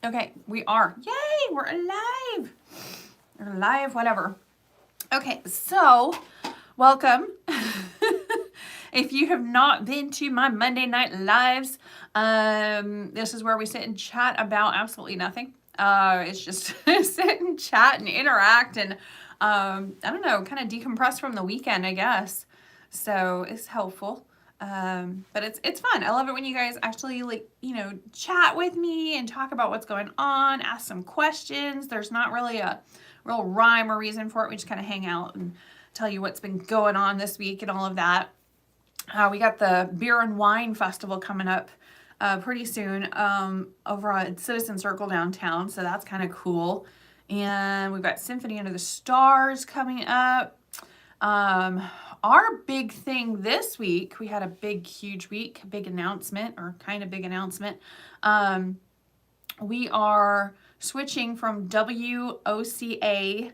Okay, we are. Yay, we're alive. We're alive, whatever. Okay, so welcome. If you have not been to my Monday Night Lives, this is where we sit and chat about absolutely nothing. It's just sit and chat and interact and I don't know, kind of decompress from the weekend, I guess. So it's helpful. But it's fun. I love it when you guys actually chat with me and talk about what's going on, ask some questions. There's not really a real rhyme or reason for it. We just kind of hang out and tell you what's been going on this week and all of that. We got the Beer and Wine Festival coming up pretty soon over at Citizen Circle downtown, so that's kind of cool. And we've got Symphony Under the Stars coming up. Our big thing this week, we had a huge week, big announcement, or kind of big announcement. We are switching from WOCA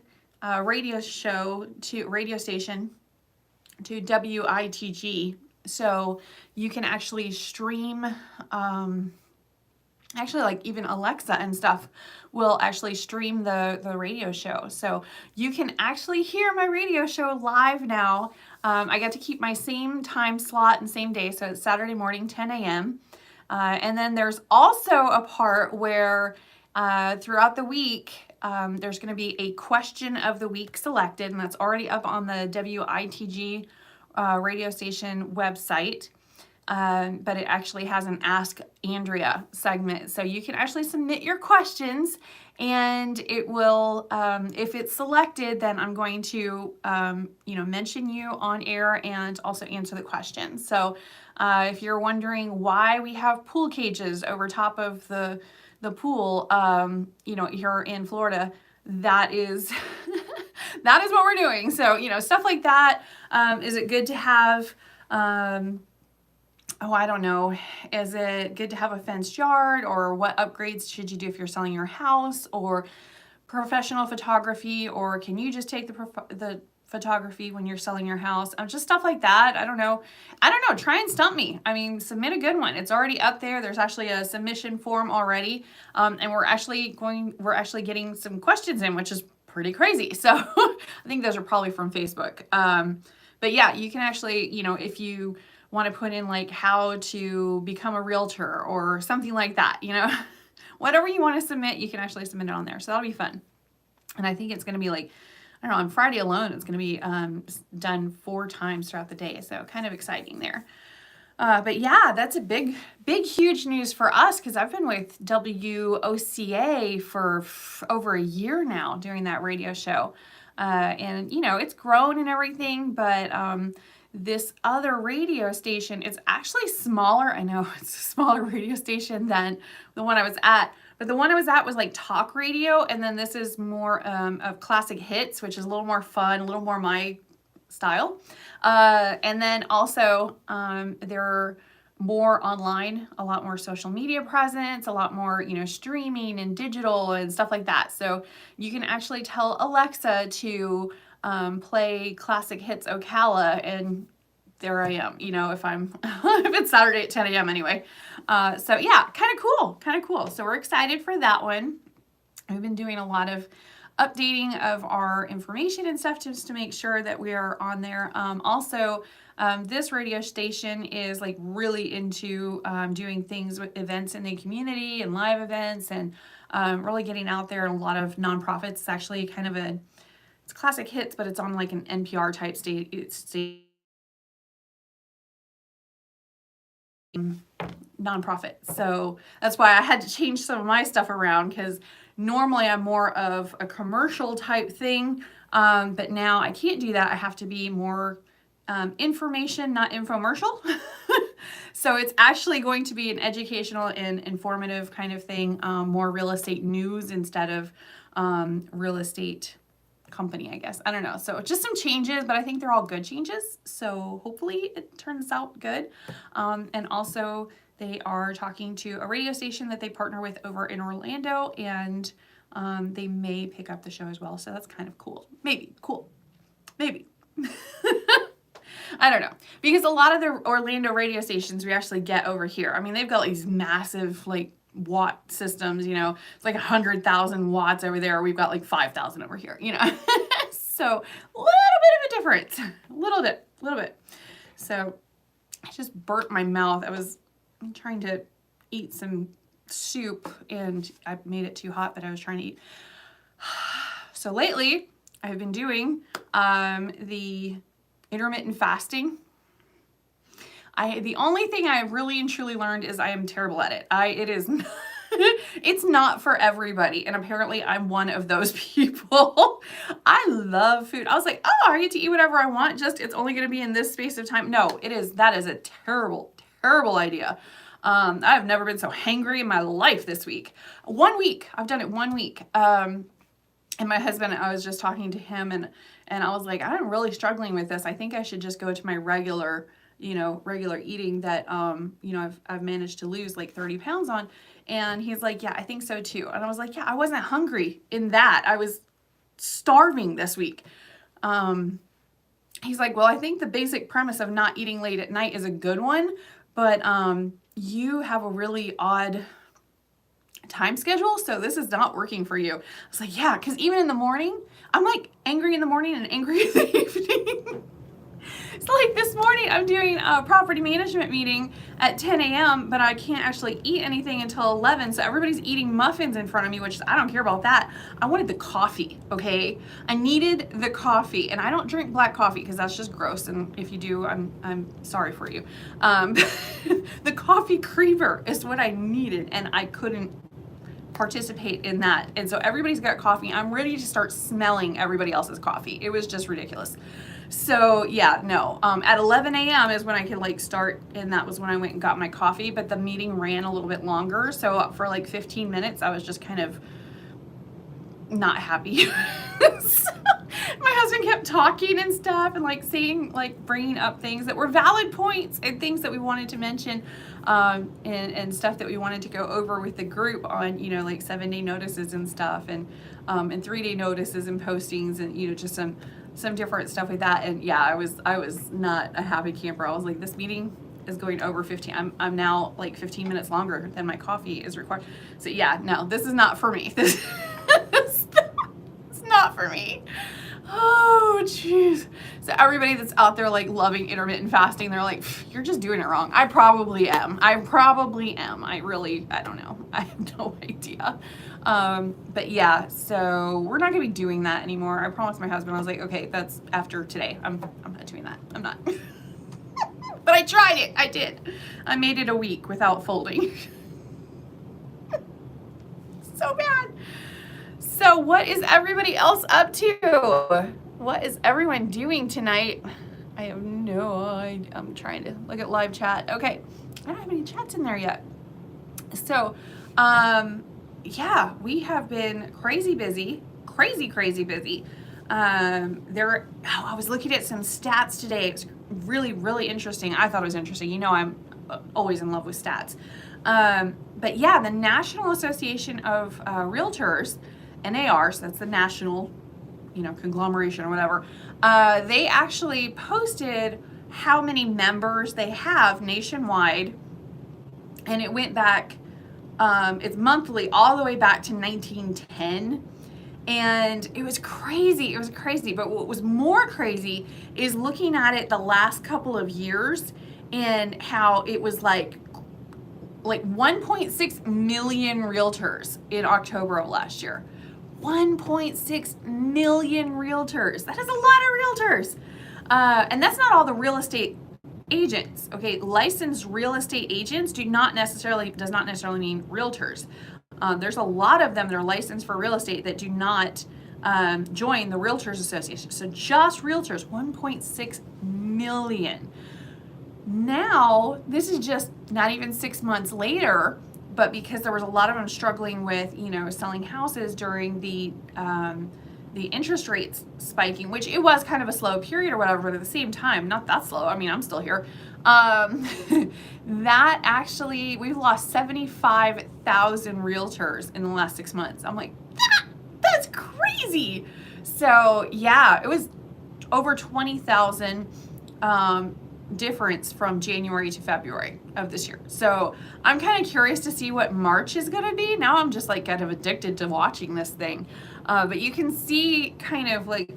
radio station to WITG. So you can actually stream, actually like even Alexa and stuff will actually stream the radio show. So you can actually hear my radio show live now. I get to keep my same time slot and same day. So it's Saturday morning, 10 a.m. And then there's also a part where throughout the week, there's going to be a question of the week selected, and that's already up on the WITG radio station website. But it actually has an Ask Andrea segment. So you can actually submit your questions, and it will, if it's selected, then I'm going to, mention you on air and also answer the question. So if you're wondering why we have pool cages over top of the pool, here in Florida, that is that is what we're doing. So, stuff like that. Is it good to have, I don't know. Is it good to have a fenced yard, or what upgrades should you do if you're selling your house, or professional photography, or can you just take the photography when you're selling your house? Just stuff like that. I don't know. Try and stump me. I mean, submit a good one. It's already up there. There's actually a submission form already. And we're actually getting some questions in, which is pretty crazy. So I think those are probably from Facebook. But yeah, you can actually, if you want to put in like how to become a realtor or something like that, whatever you want to submit, you can actually submit it on there. So that'll be fun. And I think it's going to be like, I don't know, on Friday alone, it's going to be done 4 times throughout the day. So kind of exciting there. But yeah, that's a big, huge news for us, because I've been with WOCA for over a year now doing that radio show. And, it's grown and everything, but this other radio station is actually smaller. I know it's a smaller radio station than the one I was at, but the one I was at was like talk radio, and then this is more of classic hits, which is a little more fun, a little more my style. And then also they're more online, a lot more social media presence, a lot more, streaming and digital and stuff like that. So you can actually tell Alexa to play classic hits Ocala, and there I am, if I'm, if it's Saturday at 10 a.m. anyway. So yeah, kind of cool. So we're excited for that one. We've been doing a lot of updating of our information and stuff just to make sure that we are on there. Also, this radio station is like really into doing things with events in the community and live events, and really getting out there. And a lot of nonprofits. It's actually kind of it's classic hits, but it's on like an NPR type state nonprofit. So that's why I had to change some of my stuff around, because normally I'm more of a commercial type thing, but now I can't do that. I have to be more information, not infomercial. So it's actually going to be an educational and informative kind of thing, more real estate news instead of real estate company, I guess. I don't know. So just some changes, but I think they're all good changes. So hopefully it turns out good. And also they are talking to a radio station that they partner with over in Orlando, and they may pick up the show as well. So that's kind of cool. Maybe. Cool. Maybe. I don't know. Because a lot of the Orlando radio stations we actually get over here. I mean, they've got these massive, like, watt systems, it's like 100,000 watts over there. We've got like 5,000 over here, So a little bit of a difference, a little bit. So I just burnt my mouth. I was trying to eat some soup and I made it too hot, but I was trying to eat. So lately I've been doing the intermittent fasting. The only thing I really and truly learned is I am terrible at it. It's not for everybody. And apparently I'm one of those people. I love food. I was like, oh, I get to eat whatever I want. It's only going to be in this space of time. No, that is a terrible, terrible idea. I've never been so hangry in my life this week. 1 week. I've done it 1 week. And my husband, I was just talking to him and I was like, I'm really struggling with this. I think I should just go to my regular eating that, I've managed to lose like 30 pounds on. And he's like, yeah, I think so too. And I was like, yeah, I wasn't hungry in that. I was starving this week. He's like, well, I think the basic premise of not eating late at night is a good one, but you have a really odd time schedule, so this is not working for you. I was like, yeah, because even in the morning, I'm like angry in the morning and angry in the evening. So like this morning, I'm doing a property management meeting at 10 a.m., but I can't actually eat anything until 11. So everybody's eating muffins in front of me, which I don't care about that. I wanted the coffee, okay? I needed the coffee, and I don't drink black coffee because that's just gross. And if you do, I'm sorry for you. The coffee creamer is what I needed, and I couldn't participate in that. And so everybody's got coffee. I'm ready to start smelling everybody else's coffee. It was just ridiculous. So yeah, no, at 11 a.m. is when I could like start, and that was when I went and got my coffee, but the meeting ran a little bit longer. So for like 15 minutes, I was just kind of not happy. So my husband kept talking and stuff and like saying, like bringing up things that were valid points and things that we wanted to mention, and stuff that we wanted to go over with the group on, like 7-day notices and stuff, and 3-day notices and postings, and just some different stuff like that. And yeah, I was not a happy camper. I was like, this meeting is going over 15. I'm now like 15 minutes longer than my coffee is required. So yeah, no, this is not for me. This it's not for me. Oh, jeez. So everybody that's out there like loving intermittent fasting, they're like, you're just doing it wrong. I probably am. I don't know. I have no idea. But yeah, so we're not gonna be doing that anymore. I promised my husband, I was like, okay, that's after today. I'm not doing that. I'm not. But I tried it. I did. I made it a week without folding. So bad. So what is everybody else up to? What is everyone doing tonight? I have no idea. I'm trying to look at live chat. Okay. I don't have any chats in there yet. So, yeah, we have been crazy busy. Crazy busy. I was looking at some stats today. It was really, really interesting. I thought it was interesting. I'm always in love with stats. But yeah, the National Association of Realtors, NAR, so that's the national, conglomeration or whatever, they actually posted how many members they have nationwide, and it went back, it's monthly all the way back to 1910, and it was crazy. But what was more crazy is looking at it the last couple of years and how it was like 1.6 million realtors in October of last year. 1.6 million realtors. That is a lot of realtors. And that's not all the real estate agents. Okay, licensed real estate agents does not necessarily mean realtors. There's a lot of them that are licensed for real estate that do not join the Realtors Association. So just realtors, 1.6 million. Now, this is just not even 6 months later, but because there was a lot of them struggling with, selling houses during the interest rates spiking, which it was kind of a slow period or whatever, but at the same time, not that slow. I mean, I'm still here. That actually, we've lost 75,000 realtors in the last 6 months. I'm like, that's crazy. So yeah, it was over 20,000 difference from January to February of this year. So I'm kind of curious to see what March is going to be. Now I'm just like kind of addicted to watching this thing. But you can see kind of like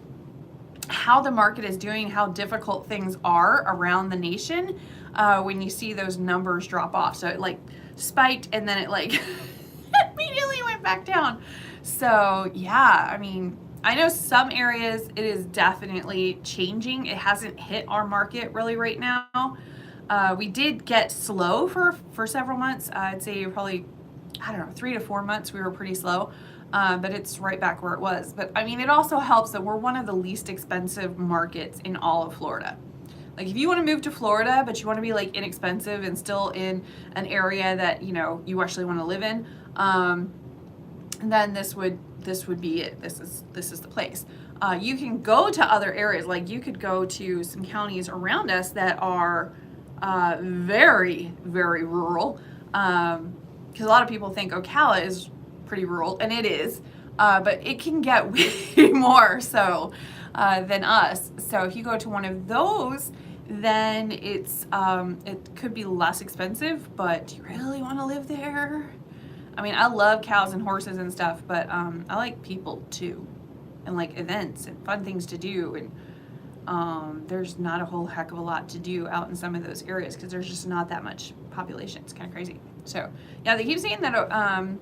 how the market is doing, how difficult things are around the nation when you see those numbers drop off. So it like spiked and then it like immediately went back down. So yeah, I mean, I know some areas it is definitely changing. It hasn't hit our market really right now. We did get slow for several months. I'd say probably, I don't know, 3 to 4 months we were pretty slow. But it's right back where it was. But I mean, it also helps that we're one of the least expensive markets in all of Florida. Like if you want to move to Florida, but you want to be like inexpensive and still in an area that, you know, you actually want to live in, then this would be it. This is the place. You can go to other areas. Like you could go to some counties around us that are very, very rural. Because a lot of people think Ocala is pretty rural, and it is, but it can get way more so than us. So if you go to one of those, then it's it could be less expensive, but do you really want to live there? I mean, I love cows and horses and stuff, but I like people too, and like events and fun things to do, and there's not a whole heck of a lot to do out in some of those areas because there's just not that much population. It's kind of crazy. So yeah, they keep saying that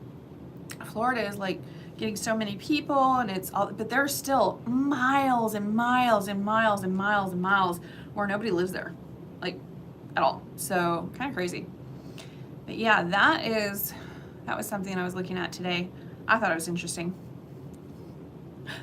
Florida is like getting so many people and it's all, but there's still miles and miles and miles and miles and miles where nobody lives there, like at all. So kind of crazy. But yeah, that was something I was looking at today. I thought it was interesting.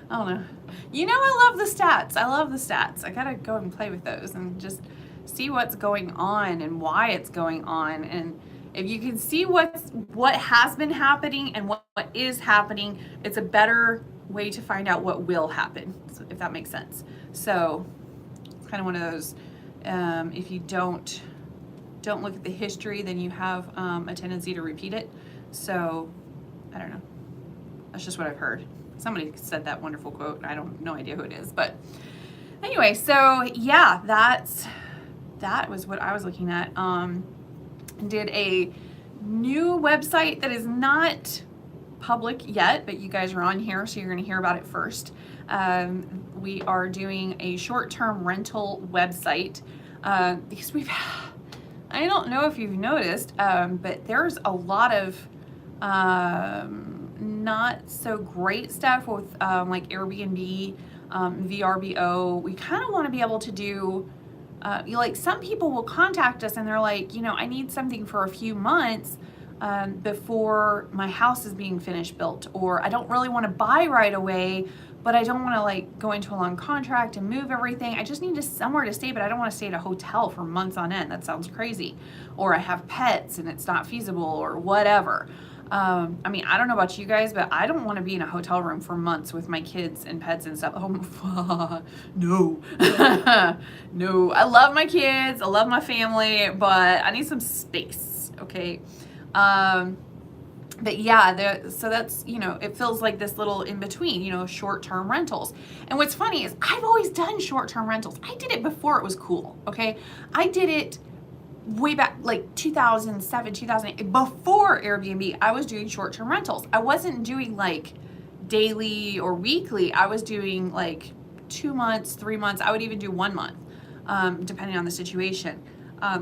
I don't know. You know, I love the stats. I love the stats. I gotta go and play with those and just see what's going on and why it's going on. And if you can see what has been happening and what is happening, it's a better way to find out what will happen, if that makes sense. So it's kind of one of those, if you don't look at the history, then you have a tendency to repeat it. So I don't know. That's just what I've heard. Somebody said that wonderful quote, and I don't no idea who it is. But anyway, so yeah, that was what I was looking at. Did a new website that is not public yet, but you guys are on here, so you're going to hear about it first. We are doing a short-term rental website because I don't know if you've noticed, but there's a lot of not so great stuff with like Airbnb, VRBO. We kind of want to be able to do like some people will contact us and they're like, you know, I need something for a few months before my house is being finished built, or I don't really want to buy right away, but I don't want to like go into a long contract and move everything. I just need somewhere to stay, but I don't want to stay at a hotel for months on end. That sounds crazy. Or I have pets and it's not feasible or whatever. I mean, I don't know about you guys, but I don't want to be in a hotel room for months with my kids and pets and stuff. Oh, no. No, I love my kids. I love my family, but I need some space. Okay. But yeah, so that's, you know, it feels like this little in between, you know, short-term rentals. And what's funny is I've always done short-term rentals. I did it before it was cool. Okay. I did it way back like 2007, 2008, before Airbnb. I was doing short-term rentals. I wasn't doing like daily or weekly. I was doing like 2 months, 3 months. I would even do 1 month, depending on the situation.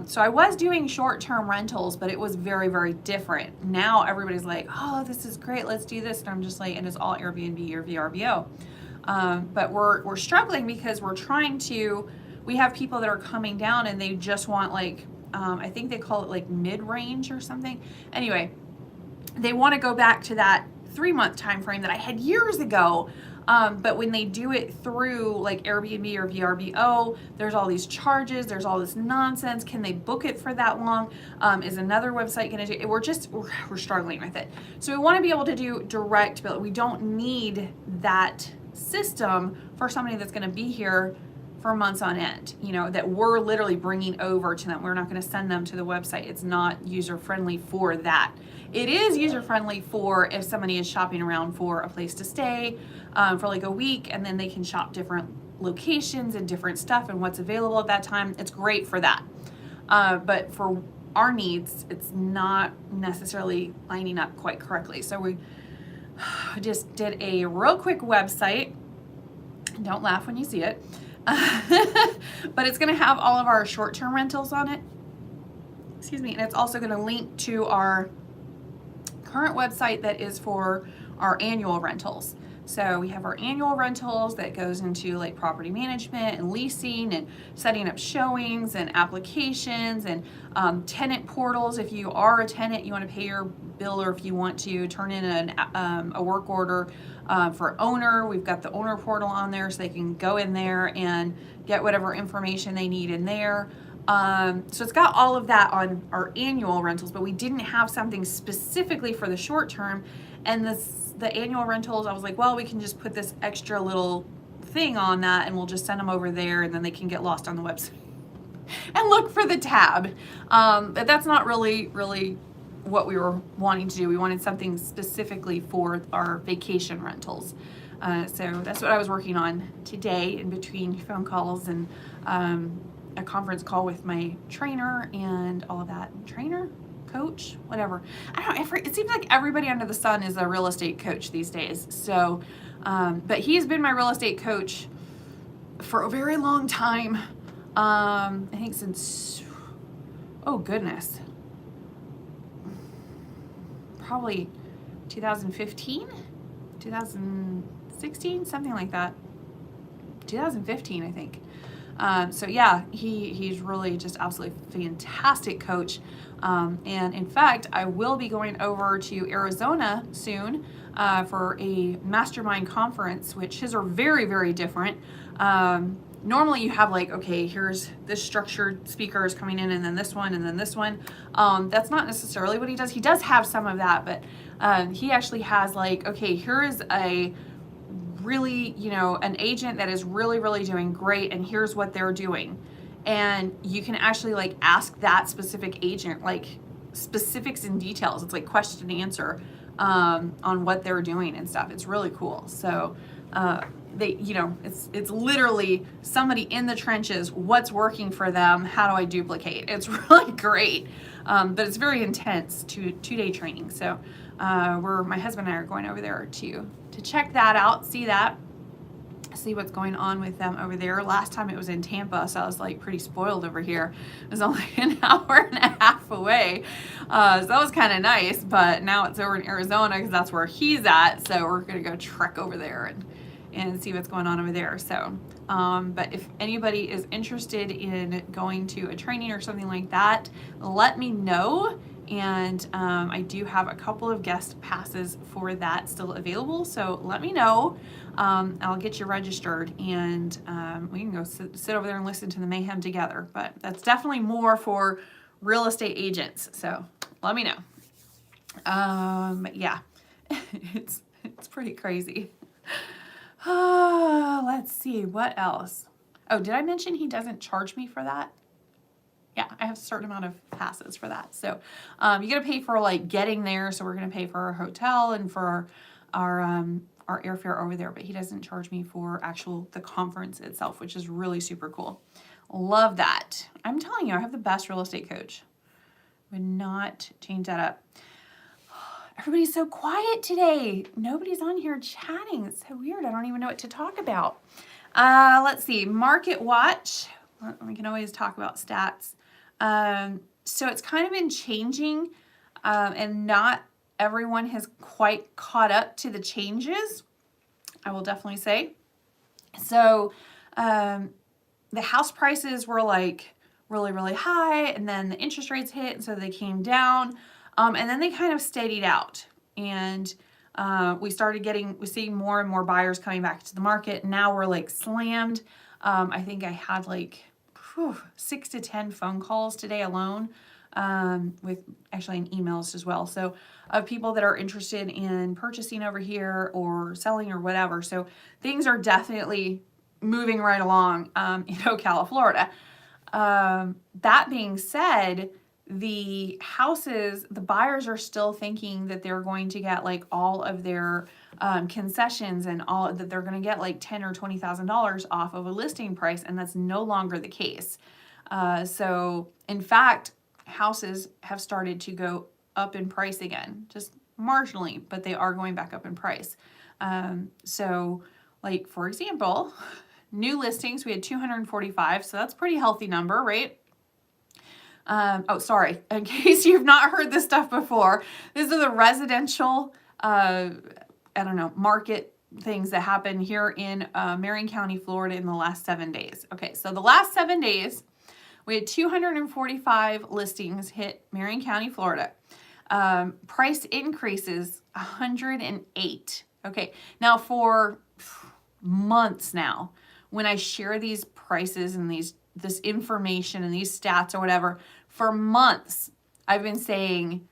So I was doing short-term rentals, but it was very, very different. Now everybody's like, oh, this is great, let's do this. And I'm just like, and it's all Airbnb or VRBO. But we're struggling because we have people that are coming down and they just want like, I think they call it like mid-range or something. Anyway, they want to go back to that 3-month time frame that I had years ago. But when they do it through like Airbnb or VRBO, there's all these charges, there's all this nonsense. Can they book it for that long? Is another website going to do it? We're struggling with it. So we want to be able to do direct bill. We don't need that system for somebody that's going to be here for months on end, you know, that we're literally bringing over to them. We're not going to send them to the website. It's not user-friendly for that. It is user-friendly for if somebody is shopping around for a place to stay for like a week, and then they can shop different locations and different stuff and what's available at that time. It's great for that. But for our needs, it's not necessarily lining up quite correctly. So we just did a real quick website. Don't laugh when you see it. But it's going to have all of our short-term rentals on it. Excuse me. And it's also going to link to our current website that is for our annual rentals. So we have our annual rentals that goes into like property management and leasing and setting up showings and applications and tenant portals. If you are a tenant, you want to pay your bill, or if you want to turn in a work order for owner, we've got the owner portal on there so they can go in there and get whatever information they need in there. So it's got all of that on our annual rentals, but we didn't have something specifically for the short term. And the annual rentals, I was like, well, we can just put this extra little thing on that and we'll just send them over there and then they can get lost on the website and look for the tab. But that's not really what we were wanting to do. We wanted something specifically for our vacation rentals. So that's what I was working on today in between phone calls and a conference call with my trainer and all of that. Trainer? Coach? Whatever. I don't know. It seems like everybody under the sun is a real estate coach these days. So, but he's been my real estate coach for a very long time. I think since, oh goodness, probably 2015, 2016, something like that. 2015, I think. So yeah, he's really just absolutely fantastic coach. And in fact, I will be going over to Arizona soon for a mastermind conference, which his are very, very different. Normally you have like, okay, here's this structured speakers coming in and then this one and then this one. That's not necessarily what he does. He does have some of that, but he actually has like, okay, here is a really, an agent that is really, really doing great, and here's what they're doing. And you can actually like ask that specific agent like specifics and details. It's like question and answer on what they're doing and stuff. It's really cool. So they, it's literally somebody in the trenches, what's working for them, how do I duplicate? It's really great. But it's very intense, two-day training. So my husband and I are going over there to check that out, see what's going on with them over there. Last time it was in Tampa, so I was like pretty spoiled over here. It was only an hour and a half away. So that was kind of nice, but now it's over in Arizona because that's where he's at. So we're going to go trek over there and see what's going on over there. So, but if anybody is interested in going to a training or something like that, let me know. And I do have a couple of guest passes for that still available. So let me know. I'll get you registered and we can go sit over there and listen to the mayhem together. But that's definitely more for real estate agents. So let me know. But yeah, it's pretty crazy. Let's see, what else? Oh, did I mention he doesn't charge me for that? Yeah, I have a certain amount of passes for that. So you got to pay for like getting there. So we're going to pay for our hotel and for our airfare over there. But he doesn't charge me for the conference itself, which is really super cool. Love that. I'm telling you, I have the best real estate coach. Would not change that up. Everybody's so quiet today. Nobody's on here chatting. It's so weird. I don't even know what to talk about. Let's see. Market Watch. We can always talk about stats. So it's kind of been changing, and not everyone has quite caught up to the changes, I will definitely say. So the house prices were like really, really high, and then the interest rates hit, and so they came down, and then they kind of steadied out. And we started seeing more and more buyers coming back to the market. Now we're like slammed. I think I had like 6 to 10 phone calls today alone, with actually in emails as well. So of people that are interested in purchasing over here or selling or whatever. So things are definitely moving right along in Ocala, Florida. That being said, the houses, the buyers are still thinking that they're going to get like all of their concessions and all that they're going to get like $10,000 or $20,000 off of a listing price, and that's no longer the case. So in fact, houses have started to go up in price again, just marginally, but they are going back up in price. So like, for example, new listings, we had 245, so that's a pretty healthy number, right? Oh, sorry, in case you've not heard this stuff before, these are the residential, I don't know, market things that happen here in Marion County, Florida in the last 7 days. Okay, so the last 7 days, we had 245 listings hit Marion County, Florida. Price increases 108. Okay, now for months now, when I share these prices and this information and these stats or whatever, for months, I've been saying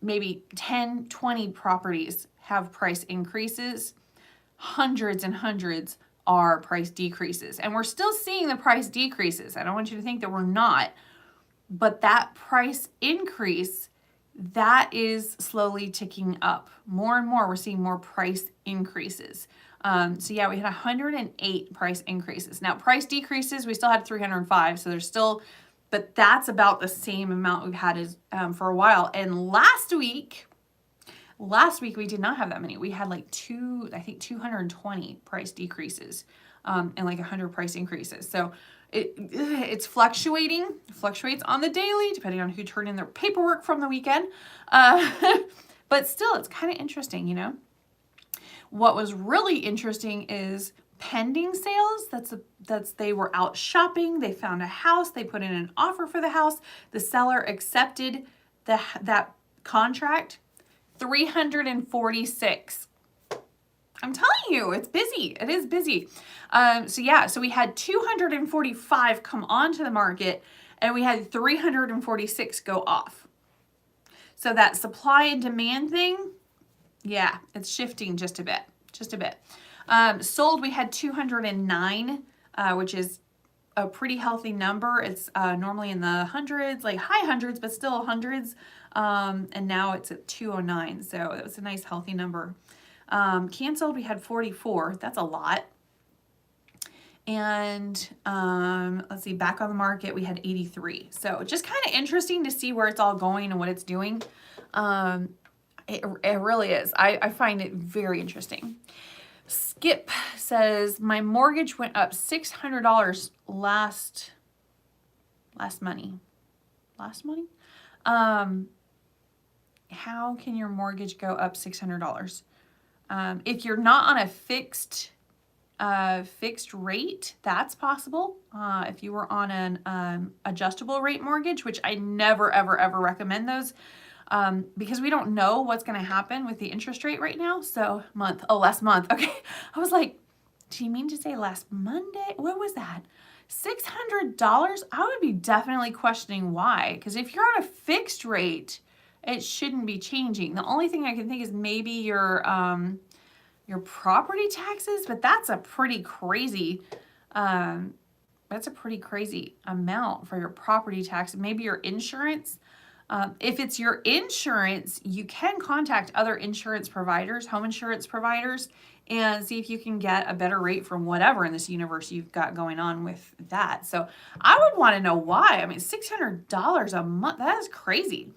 maybe 10, 20 properties have price increases. Hundreds and hundreds are price decreases. And we're still seeing the price decreases. I don't want you to think that we're not. But that price increase, that is slowly ticking up. More and more, we're seeing more price increases. So yeah, we had 108 price increases. Now, price decreases, we still had 305, so there's still, but that's about the same amount we've had as for a while. And last week we did not have that many. We had like 220 price decreases and like 100 price increases. So it's fluctuating. It fluctuates on the daily, depending on who turned in their paperwork from the weekend. But still, it's kind of interesting, you know. What was really interesting is pending sales. That's they were out shopping. They found a house. They put in an offer for the house. The seller accepted that contract. 346. I'm telling you, it's busy. It is busy. So we had 245 come onto the market, and we had 346 go off. So that supply and demand thing, yeah, it's shifting just a bit. Sold, we had 209, which is a pretty healthy number. It's normally in the hundreds, like high hundreds, but still hundreds. And now it's at 209. So it was a nice healthy number. Canceled, we had 44. That's a lot. And let's see, back on the market, we had 83. So just kind of interesting to see where it's all going and what it's doing. It really is. I find it very interesting. Skip says, my mortgage went up $600 last money. How can your mortgage go up $600? If you're not on a fixed rate, that's possible. If you were on an adjustable rate mortgage, which I never, ever, ever recommend those, because we don't know what's going to happen with the interest rate right now. So last month. Okay. I was like, do you mean to say last Monday? What was that? $600? I would be definitely questioning why. Because if you're on a fixed rate, it shouldn't be changing. The only thing I can think is maybe your property taxes, but that's a pretty crazy amount for your property tax. Maybe your insurance. If it's your insurance, you can contact other insurance providers, home insurance providers, and see if you can get a better rate from whatever in this universe you've got going on with that. So I would want to know why. I mean, $600 a month, that is crazy.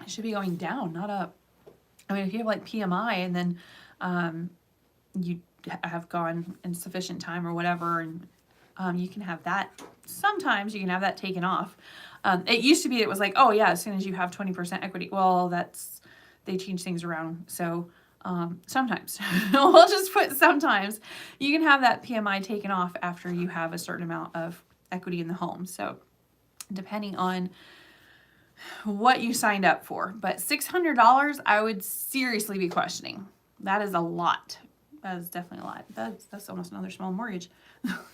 It should be going down, not up. I mean, if you have like PMI and then you have gone in sufficient time or whatever, and you can have that. Sometimes you can have that taken off. It used to be, it was like, oh yeah, as soon as you have 20% equity. Well, they change things around. So sometimes, we'll just put sometimes, you can have that PMI taken off after you have a certain amount of equity in the home. So depending on what you signed up for. But $600, I would seriously be questioning. That is a lot. That is definitely a lot. That's almost another small mortgage. What?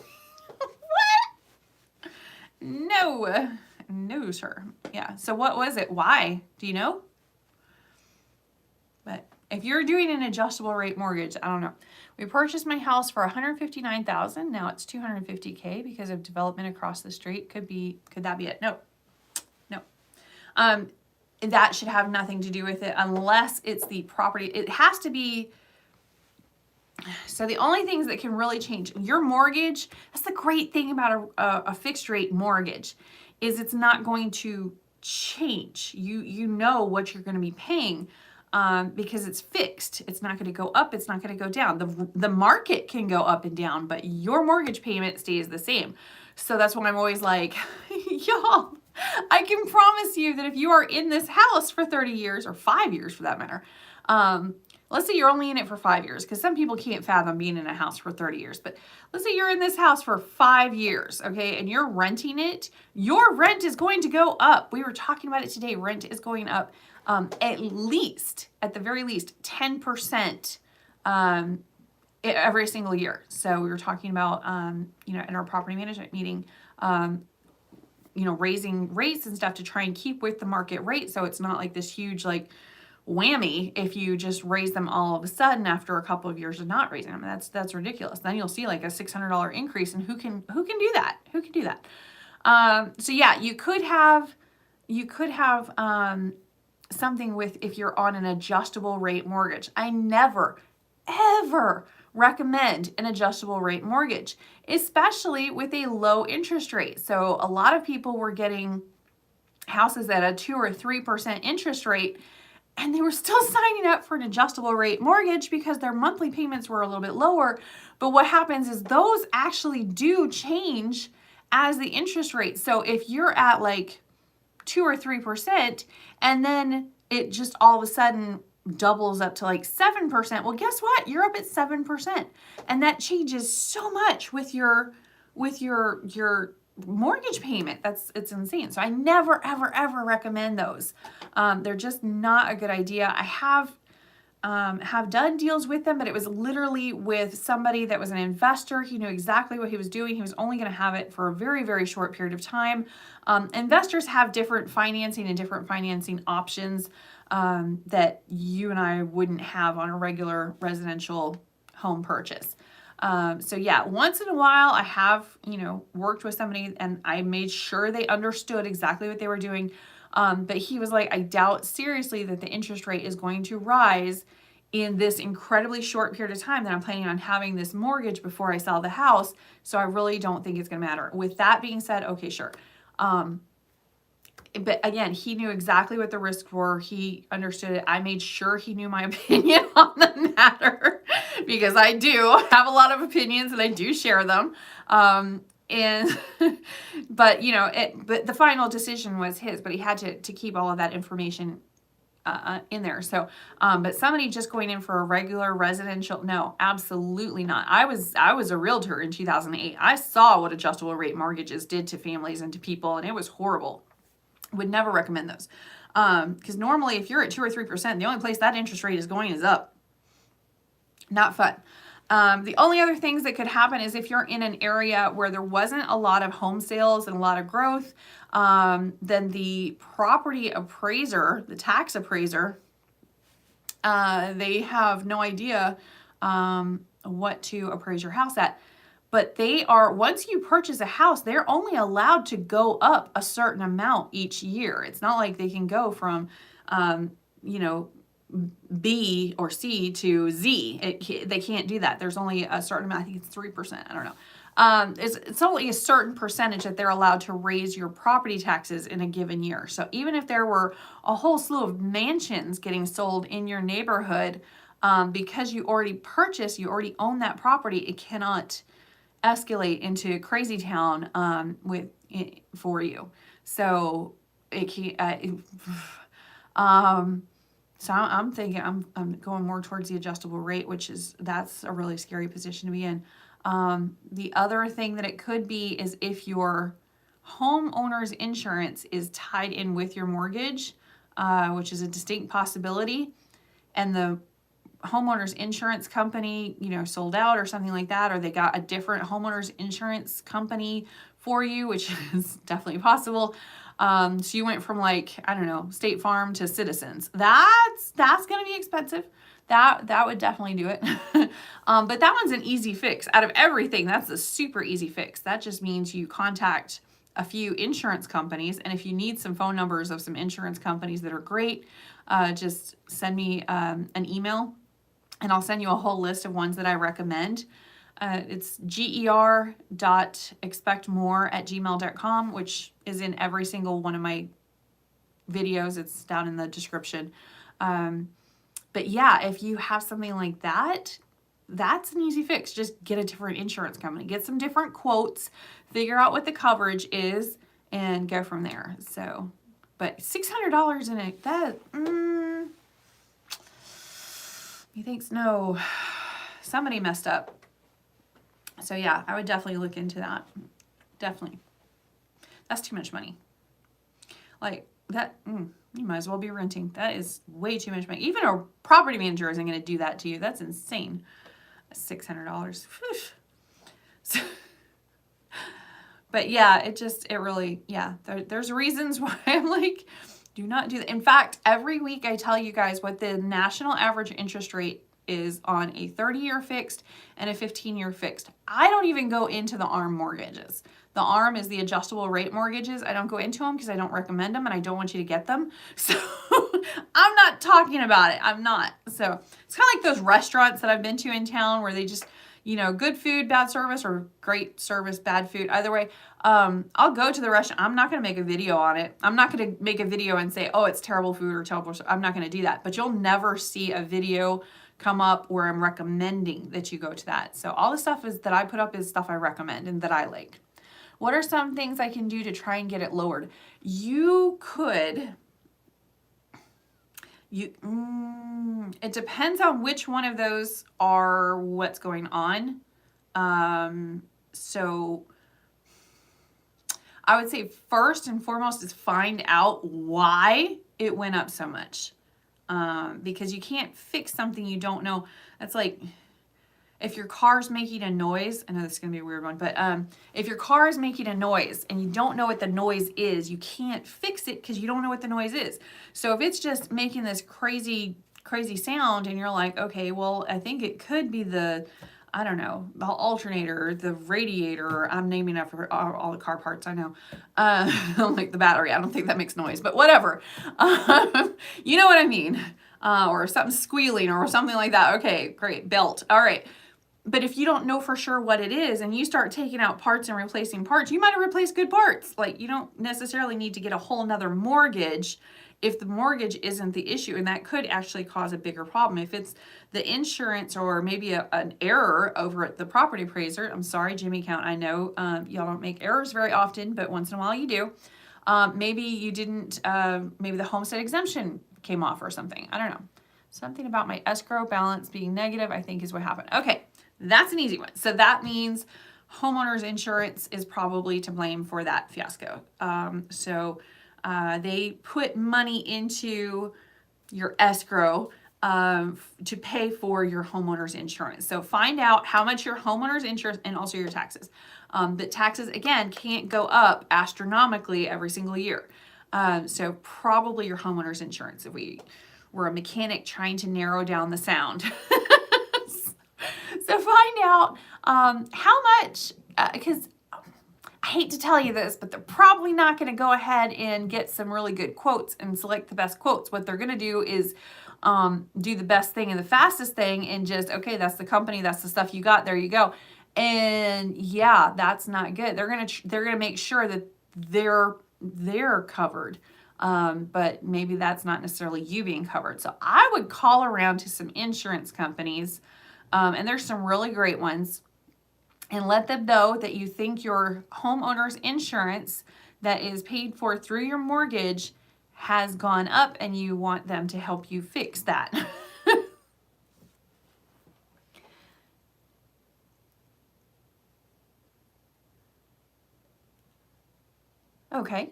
No, sir. Yeah. So what was it? Why? Do you know? But if you're doing an adjustable rate mortgage, I don't know. We purchased my house for $159,000. Now it's $250K because of development across the street. Could that be it? No. That should have nothing to do with it unless it's the property. It has to be. So the only things that can really change your mortgage, that's the great thing about a fixed rate mortgage, is it's not going to change. You know what you're going to be paying because it's fixed. It's not going to go up. It's not going to go down. The market can go up and down, but your mortgage payment stays the same. So that's why I'm always like, y'all, I can promise you that if you are in this house for 30 years or 5 years for that matter, let's say you're only in it for 5 years, because some people can't fathom being in a house for 30 years. But let's say you're in this house for 5 years, okay, and you're renting it. Your rent is going to go up. We were talking about it today. Rent is going up at the very least, 10% every single year. So we were talking about, in our property management meeting, raising rates and stuff to try and keep with the market rate. So it's not like this huge, whammy if you just raise them all of a sudden after a couple of years of not raising them. That's ridiculous. Then you'll see like a $600 increase, and who can do that? Who can do that? So yeah, you could have something with if you're on an adjustable rate mortgage. I never ever recommend an adjustable rate mortgage, especially with a low interest rate. So a lot of people were getting houses at a 2 or 3% interest rate, and they were still signing up for an adjustable rate mortgage because their monthly payments were a little bit lower. But what happens is those actually do change as the interest rate. So if you're at 2 or 3% and then it just all of a sudden doubles up to 7%, well, guess what? You're up at 7. And that changes so much with your mortgage payment. It's insane. So I never, ever, ever recommend those. They're just not a good idea. I have done deals with them, but it was literally with somebody that was an investor. He knew exactly what he was doing. He was only going to have it for a very, very short period of time. Investors have different financing and different financing options that you and I wouldn't have on a regular residential home purchase. So yeah, once in a while I have, worked with somebody and I made sure they understood exactly what they were doing. But he was like, I doubt seriously that the interest rate is going to rise in this incredibly short period of time that I'm planning on having this mortgage before I sell the house. So I really don't think it's going to matter. With that being said, okay, sure. But again, he knew exactly what the risks were. He understood it. I made sure he knew my opinion on the matter because I do have a lot of opinions and I do share them. But the final decision was his, but he had to keep all of that information in there. So, but somebody just going in for a regular residential, no, absolutely not. I was a realtor in 2008. I saw what adjustable rate mortgages did to families and to people, and it was horrible. Would never recommend those. Because normally if you're at 2 or 3%, the only place that interest rate is going is up. Not fun. The only other things that could happen is if you're in an area where there wasn't a lot of home sales and a lot of growth, then the property appraiser, the tax appraiser, they have no idea what to appraise your house at. But once you purchase a house, they're only allowed to go up a certain amount each year. It's not like they can go from, B or C to Z. They can't do that. There's only a certain amount. I think it's 3%. I don't know. It's only a certain percentage that they're allowed to raise your property taxes in a given year. So even if there were a whole slew of mansions getting sold in your neighborhood, because you already purchased, you already own that property, it cannot escalate into crazy town for you. So it can't. So I'm thinking I'm going more towards the adjustable rate, that's a really scary position to be in. The other thing that it could be is if your homeowner's insurance is tied in with your mortgage, which is a distinct possibility, and the homeowner's insurance company, sold out or something like that, or they got a different homeowner's insurance company for you, which is definitely possible. So you went from like, I don't know, State Farm to Citizens. That's going to be expensive. That would definitely do it. But that one's an easy fix. Out of everything, that's a super easy fix. That just means you contact a few insurance companies, and if you need some phone numbers of some insurance companies that are great, just send me an email, and I'll send you a whole list of ones that I recommend. It's GER.ExpectMore@gmail.com, which is in every single one of my videos. It's down in the description. But yeah, if you have something like that, that's an easy fix. Just get a different insurance company, get some different quotes, figure out what the coverage is, and go from there. So, but $600 in it, that, methinks no, somebody messed up. So yeah, I would definitely look into that. Definitely. That's too much money. Like that, you might as well be renting. That is way too much money. Even a property manager isn't going to do that to you. That's insane. $600. So, but yeah, it really, yeah, there's reasons why I'm like, do not do that. In fact, every week I tell you guys what the national average interest rate is on a 30-year fixed and a 15-year fixed. I don't even go into the ARM mortgages. The ARM is the adjustable rate mortgages. I don't go into them because I don't recommend them and I don't want you to get them. So I'm not talking about it. I'm not. So it's kind of like those restaurants that I've been to in town where they just, you know, good food, bad service, or great service, bad food. Either way, I'll go to the restaurant. I'm not going to make a video on it. I'm not going to make a video and say, oh, it's terrible food or terrible. I'm not going to do that. But you'll never see a video come up where I'm recommending that you go to that. So all the stuff that I put up is stuff I recommend and that I like. What are some things I can do to try and get it lowered? You could, it depends on which one of those are what's going on. So I would say first and foremost is find out why it went up so much. Because you can't fix something you don't know. That's like, if your car's making a noise, I know this is going to be a weird one, but if your car is making a noise and you don't know what the noise is, you can't fix it because you don't know what the noise is. So if it's just making this crazy, crazy sound and you're like, okay, well, I think it could be the, I don't know, the alternator, the radiator, I'm naming after all the car parts, I know. Like the battery, I don't think that makes noise, but whatever. You know what I mean. Or something squealing or something like that. Okay, great, belt. All right. But if you don't know for sure what it is and you start taking out parts and replacing parts, you might have replaced good parts. Like you don't necessarily need to get a whole nother mortgage if the mortgage isn't the issue, and that could actually cause a bigger problem. If it's the insurance or maybe an error over at the property appraiser, I'm sorry, Jimmy Count, I know y'all don't make errors very often, but once in a while you do. Maybe you didn't, maybe the homestead exemption came off or something. I don't know. Something about my escrow balance being negative, I think is what happened. Okay, that's an easy one. So that means homeowners insurance is probably to blame for that fiasco. They put money into your escrow to pay for your homeowner's insurance. So find out how much your homeowner's insurance and also your taxes. But taxes, again, can't go up astronomically every single year. So probably your homeowner's insurance if we were a mechanic trying to narrow down the sound. So find out how much, because I hate to tell you this, but they're probably not going to go ahead and get some really good quotes and select the best quotes. What they're going to do is do the best thing and the fastest thing and just, okay, that's the company, that's the stuff you got, there you go. And yeah, that's not good. They're gonna make sure that they're covered, but maybe that's not necessarily you being covered. So I would call around to some insurance companies, and there's some really great ones, and let them know that you think your homeowner's insurance that is paid for through your mortgage has gone up, and you want them to help you fix that. Okay.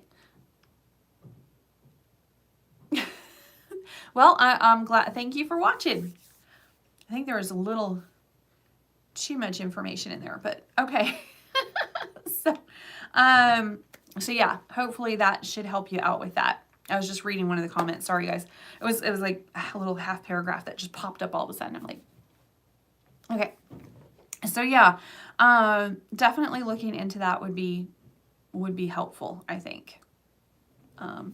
Well, I'm glad. Thank you for watching. I think there was a little too much information in there, but okay. So, So yeah, hopefully that should help you out with that. I was just reading one of the comments. Sorry, guys. It was like a little half paragraph that just popped up all of a sudden. I'm like, okay. So yeah, definitely looking into that would be helpful, I think. I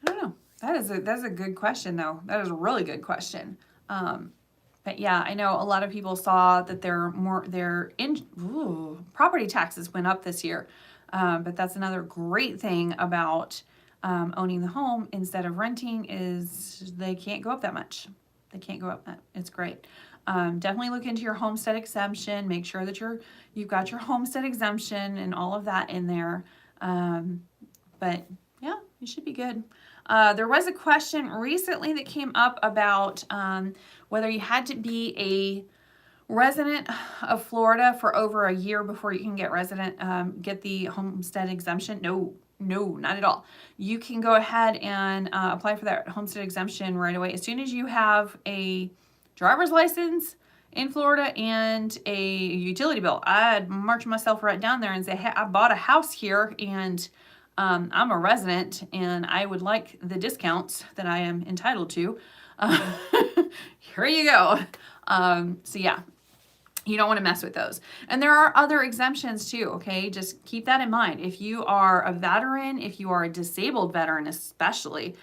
don't know. That's a good question though. That is a really good question. But yeah, I know a lot of people saw that property taxes went up this year. But that's another great thing about owning the home instead of renting is they can't go up that much. They can't go up that. It's great. Definitely look into your homestead exemption. Make sure that you've got your homestead exemption and all of that in there. But yeah, you should be good. There was a question recently that came up about whether you had to be a resident of Florida for over a year before you can get the homestead exemption. No, not at all. You can go ahead and apply for that homestead exemption right away. As soon as you have a driver's license in Florida and a utility bill, I'd march myself right down there and say, hey, I bought a house here and I'm a resident and I would like the discounts that I am entitled to. Here you go. So yeah, you don't want to mess with those. And there are other exemptions too, okay? Just keep that in mind. If you are a veteran, if you are a disabled veteran especially,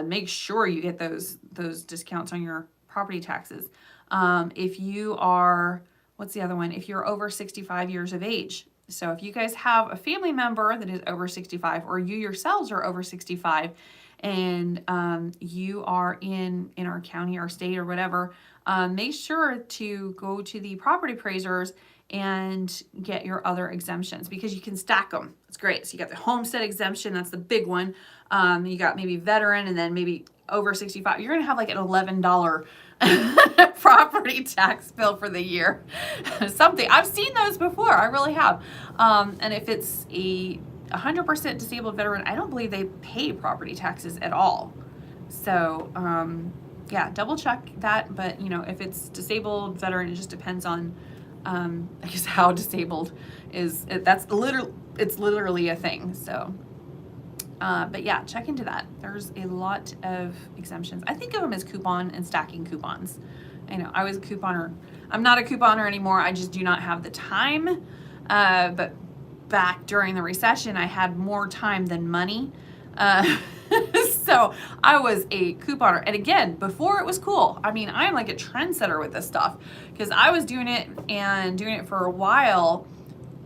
make sure you get those discounts on your property taxes. If you are, what's the other one? If you're over 65 years of age. So if you guys have a family member that is over 65 or you yourselves are over 65 and you are in our county or state or whatever, make sure to go to the property appraisers and get your other exemptions because you can stack them. It's great. So you got the homestead exemption. That's the big one. You got maybe veteran and then maybe over 65. You're going to have like an $11 property tax bill for the year. Something. I've seen those before. I really have. And if it's a 100% disabled veteran, I don't believe they pay property taxes at all. So, yeah, double check that. But, you know, if it's disabled veteran, it just depends on, I guess, how disabled is. It's literally a thing. So, but yeah, check into that. There's a lot of exemptions. I think of them as coupon and stacking coupons. I know I was a couponer. I'm not a couponer anymore. I just do not have the time. But back during the recession, I had more time than money. So I was a couponer. And again, before it was cool. I mean, I'm like a trendsetter with this stuff because I was doing it for a while,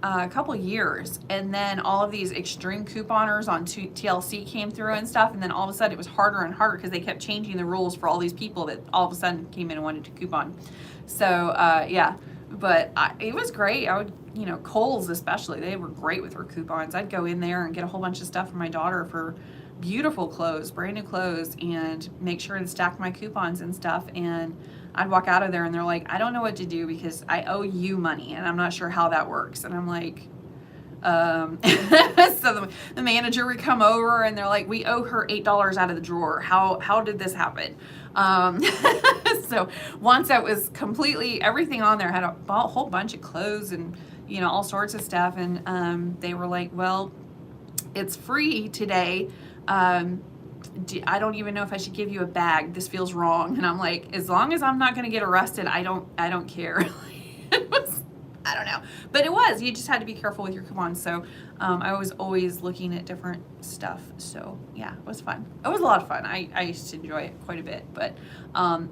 a couple years. And then all of these extreme couponers on TLC came through and stuff. And then all of a sudden it was harder and harder because they kept changing the rules for all these people that all of a sudden came in and wanted to coupon. So, yeah, but it was great. I would, you know, Kohl's especially, they were great with their coupons. I'd go in there and get a whole bunch of stuff for my daughter for beautiful clothes, brand new clothes, and make sure to stack my coupons and stuff. And I'd walk out of there and they're like, I don't know what to do because I owe you money and I'm not sure how that works. And I'm like, so the manager would come over and they're like, we owe her $8 out of the drawer. How did this happen? So once that was completely, everything on there had a whole bunch of clothes and, you know, all sorts of stuff. And they were like, well, it's free today. I don't even know if I should give you a bag. This feels wrong. And I'm like, as long as I'm not going to get arrested, I don't care. It was, I don't know, but it was, you just had to be careful with your coupons. So, I was always looking at different stuff. So yeah, it was fun. It was a lot of fun. I used to enjoy it quite a bit, but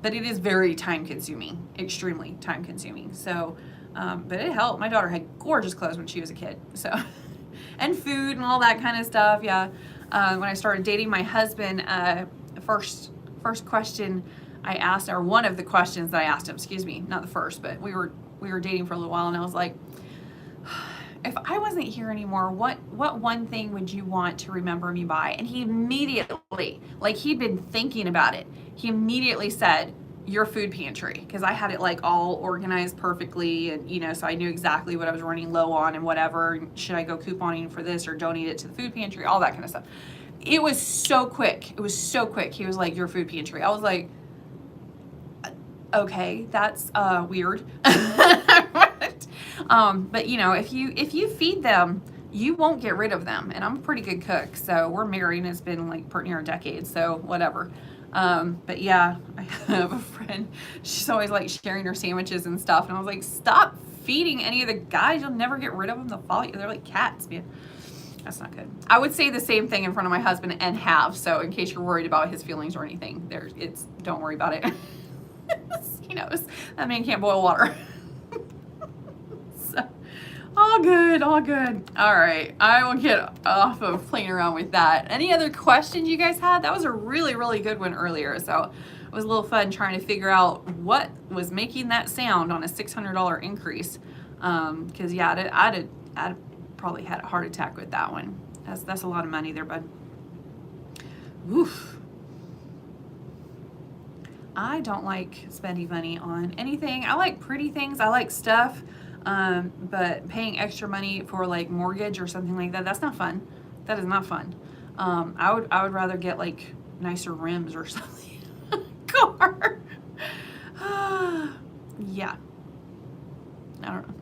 it is very time consuming, extremely time consuming. So, but it helped. My daughter had gorgeous clothes when she was a kid. So, and food and all that kind of stuff. Yeah. When I started dating my husband, first question I asked, or one of the questions that I asked him, excuse me, not the first, but we were dating for a little while, and I was like, if I wasn't here anymore, what one thing would you want to remember me by? And he immediately, like he'd been thinking about it, he immediately said, your food pantry, because I had it like all organized perfectly, and you know, so I knew exactly what I was running low on and whatever. Should I go couponing for this or donate it to the food pantry? All that kind of stuff. It was so quick. It was so quick. He was like, your food pantry. I was like, okay, that's weird. But you know, if you feed them you won't get rid of them. And I'm a pretty good cook, so we're married and it's been like pretty near a decade, so whatever. But yeah, I have a friend, she's always like sharing her sandwiches and stuff, and I was like, stop feeding any of the guys, you'll never get rid of them, they'll follow you. They're like cats, man. That's not good. I would say the same thing in front of my husband and have, so in case you're worried about his feelings or anything, don't worry about it. He knows that man can't boil water. So, all good, all good. All right, I will get off of playing around with that. Any other questions you guys had? That was a really, really good one earlier, so it was a little fun trying to figure out what was making that sound on a $600 increase. Because yeah, I'd probably had a heart attack with that one. That's a lot of money there, bud. Oof. I don't like spending money on anything. I like pretty things. I like stuff. But paying extra money for like mortgage or something like that, that's not fun. That is not fun. I would rather get like nicer rims or something. Car. Yeah. I don't know.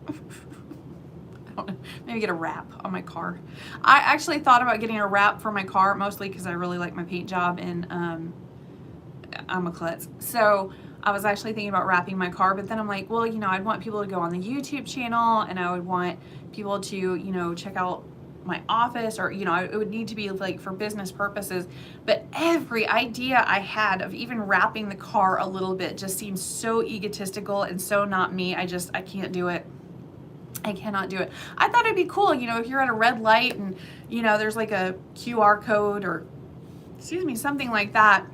I don't know. Maybe get a wrap on my car. I actually thought about getting a wrap for my car, mostly because I really like my paint job and I'm a klutz. So I was actually thinking about wrapping my car, but then I'm like, well, you know, I'd want people to go on the YouTube channel and I would want people to, you know, check out my office, or, you know, it would need to be like for business purposes. But every idea I had of even wrapping the car a little bit just seems so egotistical and so not me. I can't do it. I cannot do it. I thought it'd be cool, you know, if you're at a red light and, you know, there's like a QR code or, excuse me, something like that.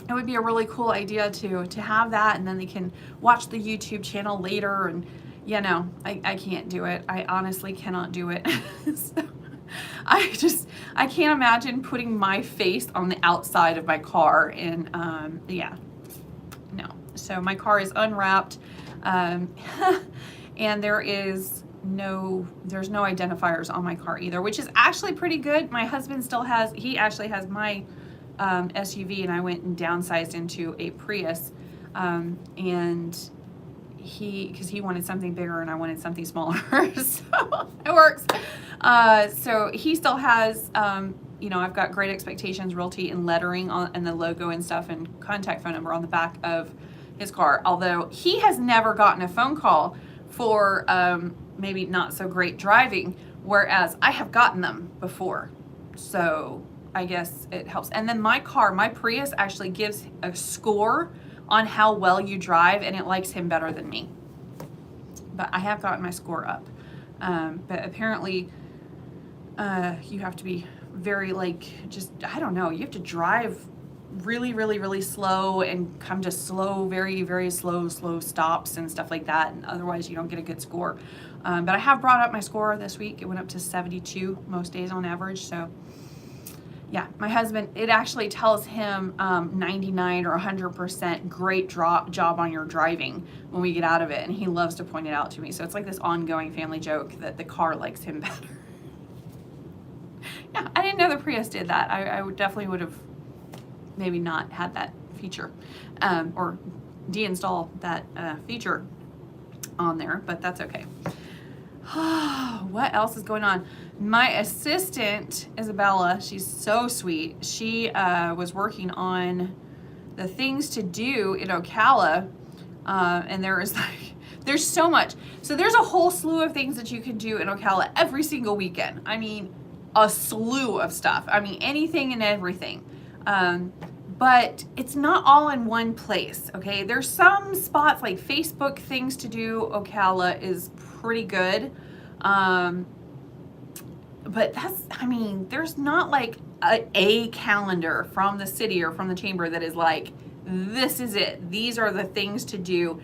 It would be a really cool idea to have that, and then they can watch the YouTube channel later. And you know, I can't do it. I honestly cannot do it. So I can't imagine putting my face on the outside of my car. And yeah, no. So my car is unwrapped, and there's no identifiers on my car either, which is actually pretty good. My husband he actually has my SUV, and I went and downsized into a Prius, and because he wanted something bigger and I wanted something smaller. So it works. So he still has, you know, I've got Great Expectations Realty and lettering on, and the logo and stuff and contact phone number on the back of his car, although he has never gotten a phone call for maybe not so great driving, whereas I have gotten them before. So I guess it helps. And then my Prius actually gives a score on how well you drive, and it likes him better than me. But I have gotten my score up. But apparently you have to be very I don't know, you have to drive really, really, really slow and come to slow, very, very slow stops and stuff like that. And otherwise you don't get a good score. But I have brought up my score this week. It went up to 72 most days on average. So yeah, my husband, it actually tells him 99 or 100% great job on your driving when we get out of it. And he loves to point it out to me. So it's like this ongoing family joke that the car likes him better. Yeah, I didn't know the Prius did that. I definitely would have maybe not had that feature, or deinstall that feature on there, but that's okay. What else is going on? My assistant, Isabella, she's so sweet. She was working on the things to do in Ocala, and there's so much. So there's a whole slew of things that you can do in Ocala every single weekend. I mean, a slew of stuff. I mean, anything and everything. But it's not all in one place, okay? There's some spots like Facebook things to do. Ocala is pretty good. But there's not like a calendar from the city or from the chamber that is like, this is it. These are the things to do.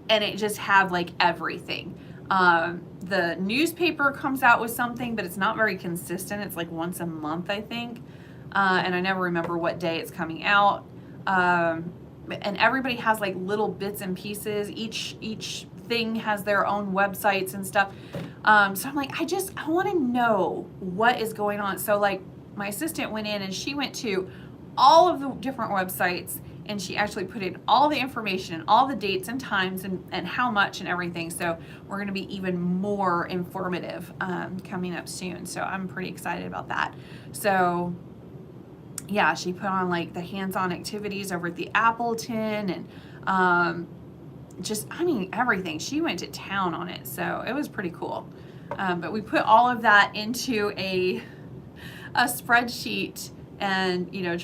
And it just have like everything. The newspaper comes out with something, but it's not very consistent. It's like once a month, I think. And I never remember what day it's coming out. And everybody has like little bits and pieces. Each thing has their own websites and stuff. So I'm like, I want to know what is going on. So like my assistant went in and she went to all of the different websites, and she actually put in all the information and all the dates and times and how much and everything. So we're going to be even more informative coming up soon. So I'm pretty excited about that. So yeah, she put on like the hands-on activities over at the Appleton and just, I mean, everything. She went to town on it. So it was pretty cool. But we put all of that into a spreadsheet and, you know,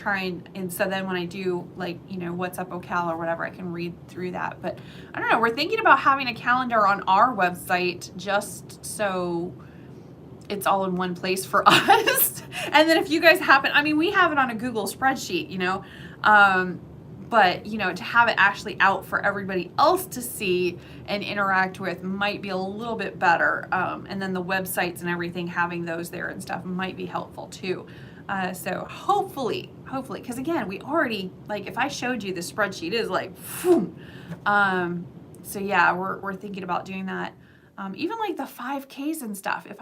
and so then when I do like, you know, what's up Ocala or whatever, I can read through that. But I don't know, we're thinking about having a calendar on our website just so it's all in one place for us. And then if you guys happen, I mean, we have it on a Google spreadsheet, you know, but you know, to have it actually out for everybody else to see and interact with might be a little bit better. And then the websites and everything, having those there and stuff might be helpful too. So hopefully, because again, we already, like, if I showed you the spreadsheet, it is like, phew. So yeah, we're thinking about doing that. Even like the 5Ks and stuff. If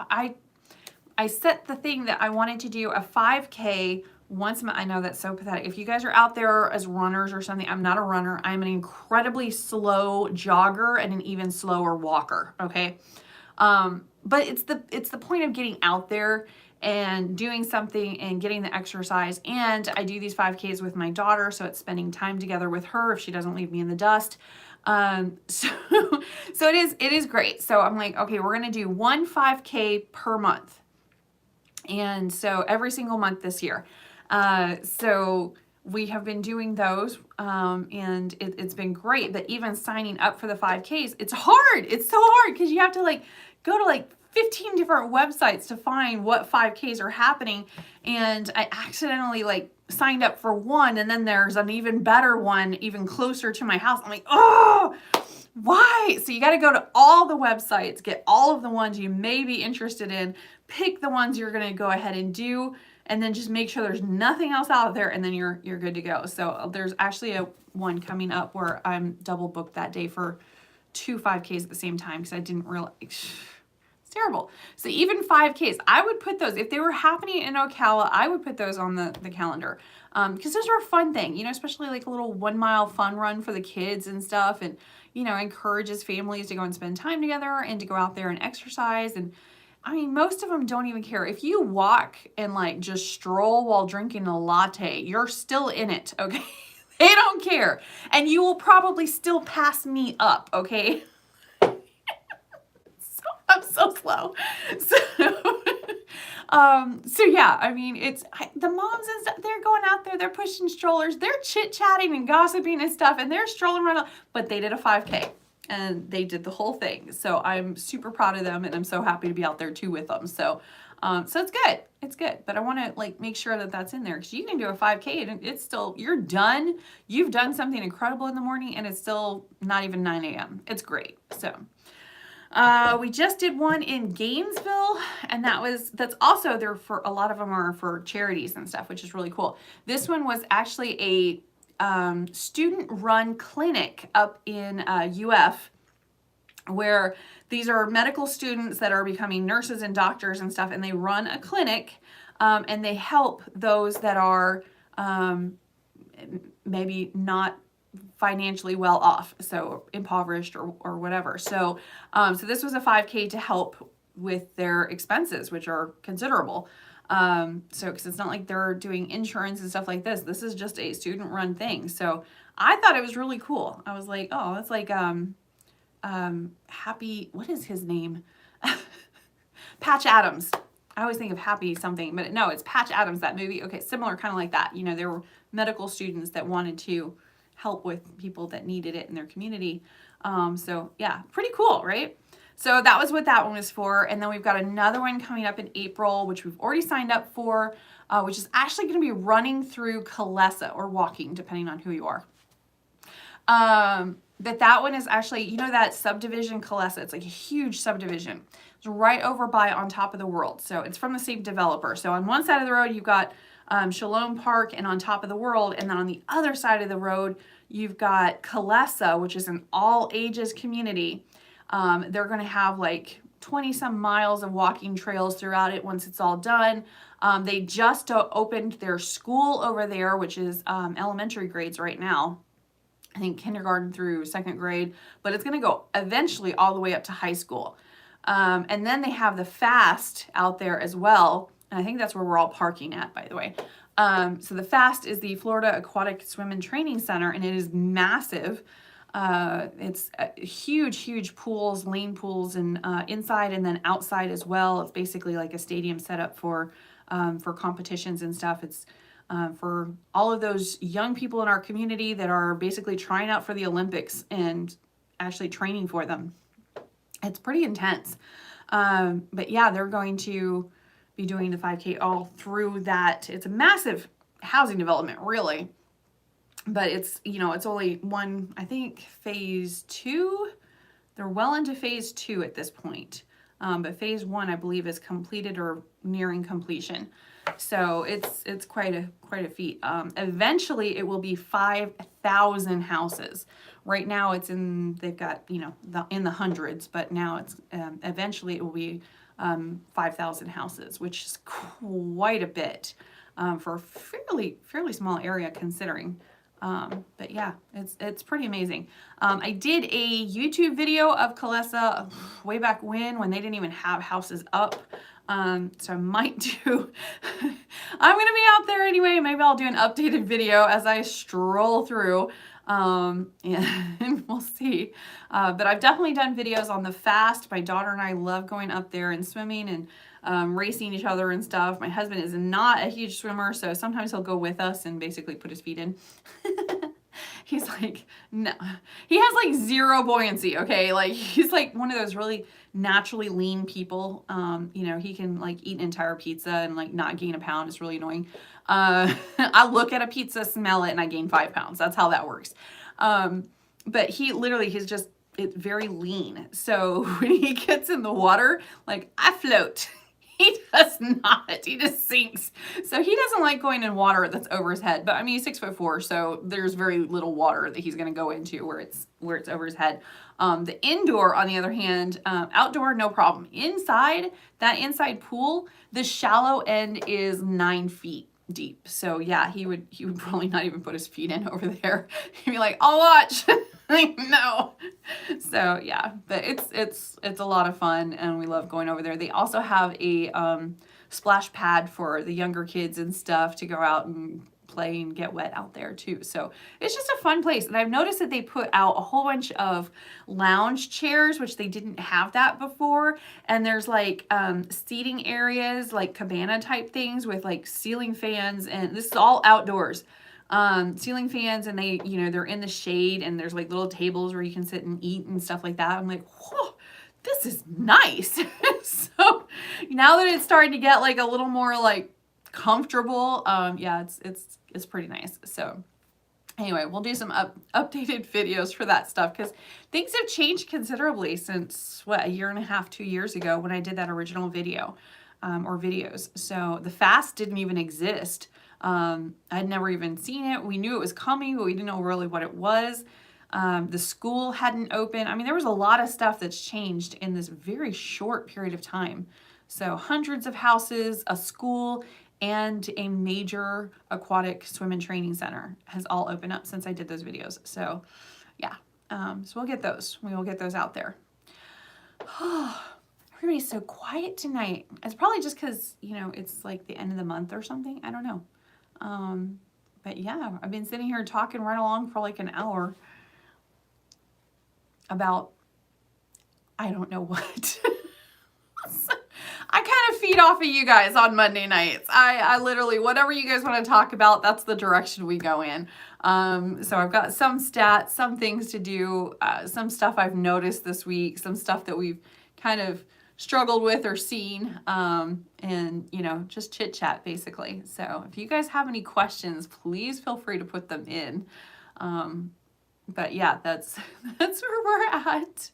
I set the thing that I wanted to do a 5K once a month. I know that's so pathetic. If you guys are out there as runners or something, I'm not a runner. I'm an incredibly slow jogger and an even slower walker. Okay. But it's the point of getting out there and doing something and getting the exercise. And I do these 5Ks with my daughter, so it's spending time together with her if she doesn't leave me in the dust. So it is great. So I'm like, okay, we're going to do one 5K per month. And so every single month this year. So we have been doing those, and it's been great. But even signing up for the 5Ks, it's hard. It's so hard because you have to like go to like 15 different websites to find what 5Ks are happening. And I accidentally like signed up for one, and then there's an even better one even closer to my house. I'm like, oh, why? So you got to go to all the websites, get all of the ones you may be interested in, pick the ones you're going to go ahead and do, and then just make sure there's nothing else out there, and then you're good to go. So there's actually a one coming up where I'm double booked that day for 2 5Ks at the same time because I didn't realize. It's terrible. So even 5Ks, I would put those, if they were happening in Ocala, I would put those on the calendar. Because those are a fun thing, you know, especially like a little 1 mile fun run for the kids and stuff. And, you know, encourages families to go and spend time together and to go out there and exercise. And I mean, most of them don't even care. If you walk and like just stroll while drinking a latte, you're still in it, okay? They don't care. And you will probably still pass me up, okay? I'm so slow. So yeah, I mean, the moms and stuff, they're going out there, they're pushing strollers, they're chit-chatting and gossiping and stuff, and they're strolling around, but they did a 5K and they did the whole thing. So I'm super proud of them, and I'm so happy to be out there too with them. So it's good. It's good. But I want to like make sure that that's in there, because you can do a 5K and it's still, you're done. You've done something incredible in the morning and it's still not even 9 a.m. It's great. So we just did one in Gainesville, and that's also there for a lot of them are for charities and stuff, which is really cool. This one was actually a student-run clinic up in UF, where these are medical students that are becoming nurses and doctors and stuff, and they run a clinic, and they help those that are maybe not financially well off, so impoverished or whatever. So this was a 5K to help with their expenses, which are considerable. Because it's not like they're doing insurance and stuff like this. This is just a student-run thing. So I thought it was really cool. I was like, oh, that's like Happy, what is his name? Patch Adams. I always think of Happy something, but no, it's Patch Adams, that movie. Okay, similar, kind of like that. You know, there were medical students that wanted to help with people that needed it in their community. So yeah, pretty cool, right? So that was what that one was for. And then we've got another one coming up in April, which we've already signed up for, which is actually going to be running through Calessa, or walking, depending on who you are. But that one is actually, you know, that subdivision Calessa, it's like a huge subdivision. It's right over by On Top of the World. So it's from the same developer. So on one side of the road, you've got Shalom Park and On Top of the World. And then on the other side of the road, you've got Calessa, which is an all ages community. They're going to have like 20 some miles of walking trails throughout it once it's all done. They just opened their school over there, which is elementary grades right now. I think kindergarten through 2nd grade, but it's going to go eventually all the way up to high school. And then they have the FAST out there as well. And I think that's where we're all parking at, by the way. So the FAST is the Florida Aquatic Swim and Training Center, and it is massive. It's huge pools, lane pools, and inside and then outside as well. It's basically like a stadium set up for competitions and stuff. It's for all of those young people in our community that are basically trying out for the Olympics and actually training for them. It's pretty intense. But yeah, they're going to be doing the 5K all through that. It's a massive housing development, really. But it's, you know, it's only one, I think, phase 2. They're well into phase 2 at this point. But phase 1, I believe, is completed or nearing completion. So it's quite a feat. Eventually, it will be 5,000 houses. Right now, they've got, you know, in the hundreds, but now it's eventually it will be 5,000 houses, which is quite a bit for a fairly small area considering. But yeah, it's pretty amazing. I did a YouTube video of Calessa way back when they didn't even have houses up. So I might do, I'm going to be out there anyway. Maybe I'll do an updated video as I stroll through, and we'll see. But I've definitely done videos on the FAST. My daughter and I love going up there and swimming and racing each other and stuff. My husband is not a huge swimmer, so sometimes he'll go with us and basically put his feet in. He's like, no, he has like zero buoyancy. Okay. Like he's like one of those really naturally lean people. You know, he can like eat an entire pizza and like not gain a pound. It's really annoying. I look at a pizza, smell it, and I gain 5 pounds. That's how that works. But he's just, it's very lean. So when he gets in the water, like I float. He does not. He just sinks. So he doesn't like going in water that's over his head. But I mean, he's 6'4", so there's very little water that he's going to go into where it's over his head. The indoor, on the other hand, outdoor, no problem. Inside, that inside pool, the shallow end is 9 feet deep. So yeah, he would probably not even put his feet in over there. He'd be like, I'll watch. Like, no. So yeah, but it's a lot of fun and we love going over there. They also have a splash pad for the younger kids and stuff to go out and play and get wet out there too. So it's just a fun place. And I've noticed that they put out a whole bunch of lounge chairs, which they didn't have that before. And there's like seating areas, like cabana type things with like ceiling fans, and this is all outdoors. Ceiling fans, and they, you know, they're in the shade, and there's like little tables where you can sit and eat and stuff like that. I'm like, whoa, this is nice. So now that it's starting to get like a little more like comfortable, yeah, it's pretty nice. So anyway, we'll do some updated videos for that stuff because things have changed considerably since what, 1.5 years, 2 years ago when I did that original video, or videos. So the FAST didn't even exist. I'd never even seen it. We knew it was coming, but we didn't know really what it was. The school hadn't opened. I mean, there was a lot of stuff that's changed in this very short period of time. So hundreds of houses, a school, and a major aquatic swim and training center has all opened up since I did those videos. So yeah, so we'll get those. We will get those out there. Everybody's so quiet tonight. It's probably just because, you know, it's like the end of the month or something. I don't know. But yeah, I've been sitting here talking right along for like an hour about, I don't know what. I kind of feed off of you guys on Monday nights. I literally, whatever you guys want to talk about, that's the direction we go in. So I've got some stats, some things to do, some stuff I've noticed this week, some stuff that we've kind of struggled with or seen, and, you know, just chit chat basically. So if you guys have any questions, please feel free to put them in. But yeah, that's where we're at.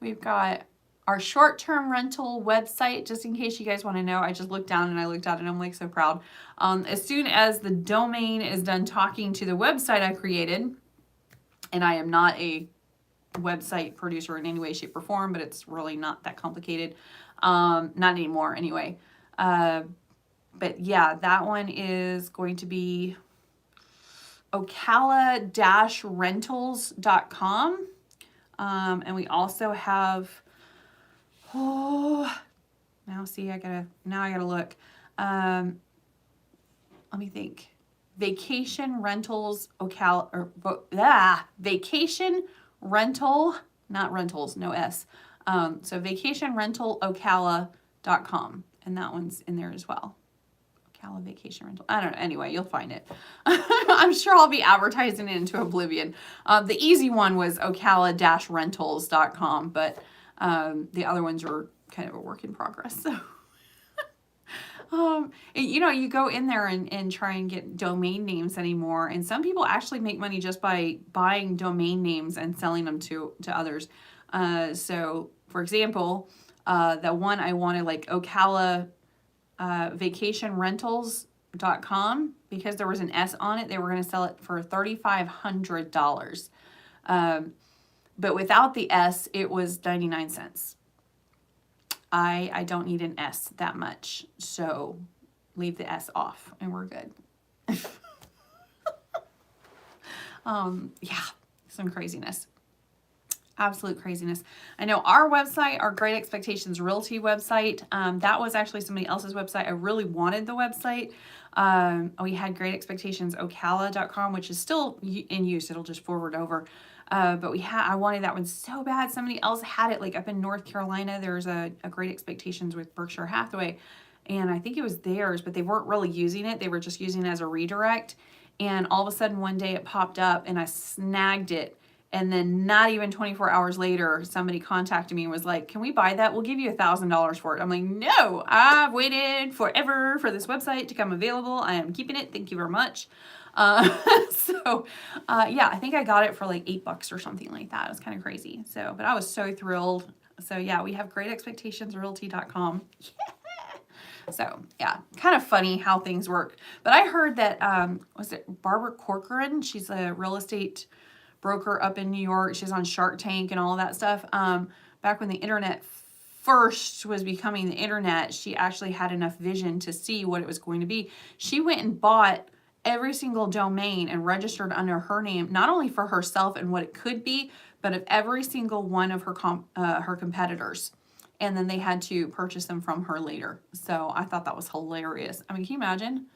We've got our short-term rental website, just in case you guys want to know. I just looked down and I looked at it and I'm like so proud. As soon as the domain is done talking to the website I created, and I am not a website producer in any way, shape, or form, but it's really not that complicated. Not anymore anyway. But yeah, that one is going to be Ocala-rentals.com. And we also have, now I gotta look. Let me think. Vacation Rentals Ocala, or Vacation Rental, not rentals, no S. So vacationrentalocala.com, and that one's in there as well. Ocala Vacation Rental. I don't know. Anyway, you'll find it. I'm sure I'll be advertising it into oblivion. The easy one was Ocala-rentals.com, but the other ones are kind of a work in progress. So. You know, you go in there and try and get domain names anymore, and some people actually make money just by buying domain names and selling them to others. So, for example, the one I wanted, like Ocala vacationrentals.com, because there was an S on it, they were going to sell it for $3,500. But without the S, it was 99 cents. I don't need an S that much, so leave the S off and we're good. Yeah, some craziness. Absolute craziness. I know our website, our Great Expectations Realty website, that was actually somebody else's website. I really wanted the website. We had GreatExpectationsOcala.com, which is still in use. It'll just forward over. But I wanted that one so bad. Somebody else had it, like up in North Carolina. There's a Great Expectations with Berkshire Hathaway, and I think it was theirs, but they weren't really using it. They were just using it as a redirect. And all of a sudden one day it popped up and I snagged it. And then not even 24 hours later, somebody contacted me and was like, can we buy that? We'll give you $1,000 for it. I'm like, no, I've waited forever for this website to come available. I am keeping it. Thank you very much. Yeah, I think I got it for like $8 or something like that. It was kind of crazy. So, but I was so thrilled. So yeah, we have GreatExpectationsRealty.com. Yeah. So yeah, kind of funny how things work. But I heard that, was it Barbara Corcoran? She's a real estate broker up in New York. She's on Shark Tank and all of that stuff. Back when the internet first was becoming the internet, she actually had enough vision to see what it was going to be. She went and bought every single domain and registered under her name, not only for herself and what it could be, but of every single one of her competitors. And then they had to purchase them from her later. So I thought that was hilarious. I mean, can you imagine?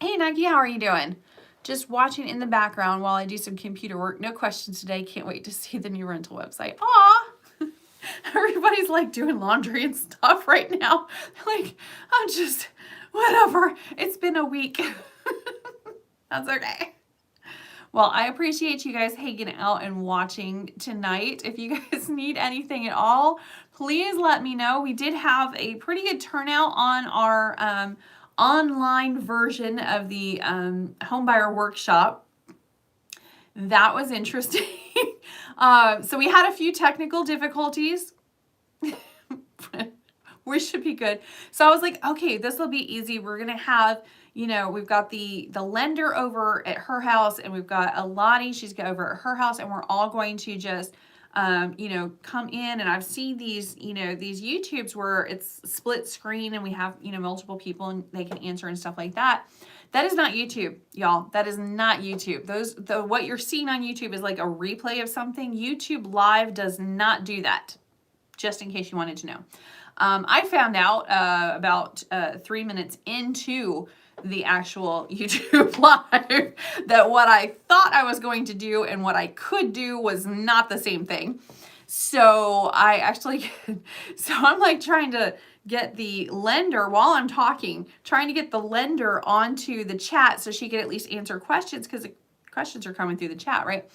Hey, Nike, how are you doing? Just watching in the background while I do some computer work. No questions today. Can't wait to see the new rental website. Aw! Everybody's like doing laundry and stuff right now. Like, I'm just, whatever. It's been a week. That's okay. Well, I appreciate you guys hanging out and watching tonight. If you guys need anything at all, please let me know. We did have a pretty good turnout on our online version of the homebuyer workshop. That was interesting. So we had a few technical difficulties. We should be good. So I was like, okay, this will be easy. We're going to have, you know, we've got the lender over at her house, and we've got a Lottie, she's over at her house, and we're all going to just, you know, come in. And I've seen these, you know, these YouTubes where it's split screen and we have, you know, multiple people and they can answer and stuff like that. That is not YouTube, y'all. That is not YouTube. What you're seeing on YouTube is like a replay of something. YouTube Live does not do that, just in case you wanted to know. I found out about 3 minutes into the actual YouTube Live that what I thought I was going to do and what I could do was not the same thing. So I'm like trying to get the lender while I'm talking, trying to get the lender onto the chat so she could at least answer questions, because the questions are coming through the chat, right?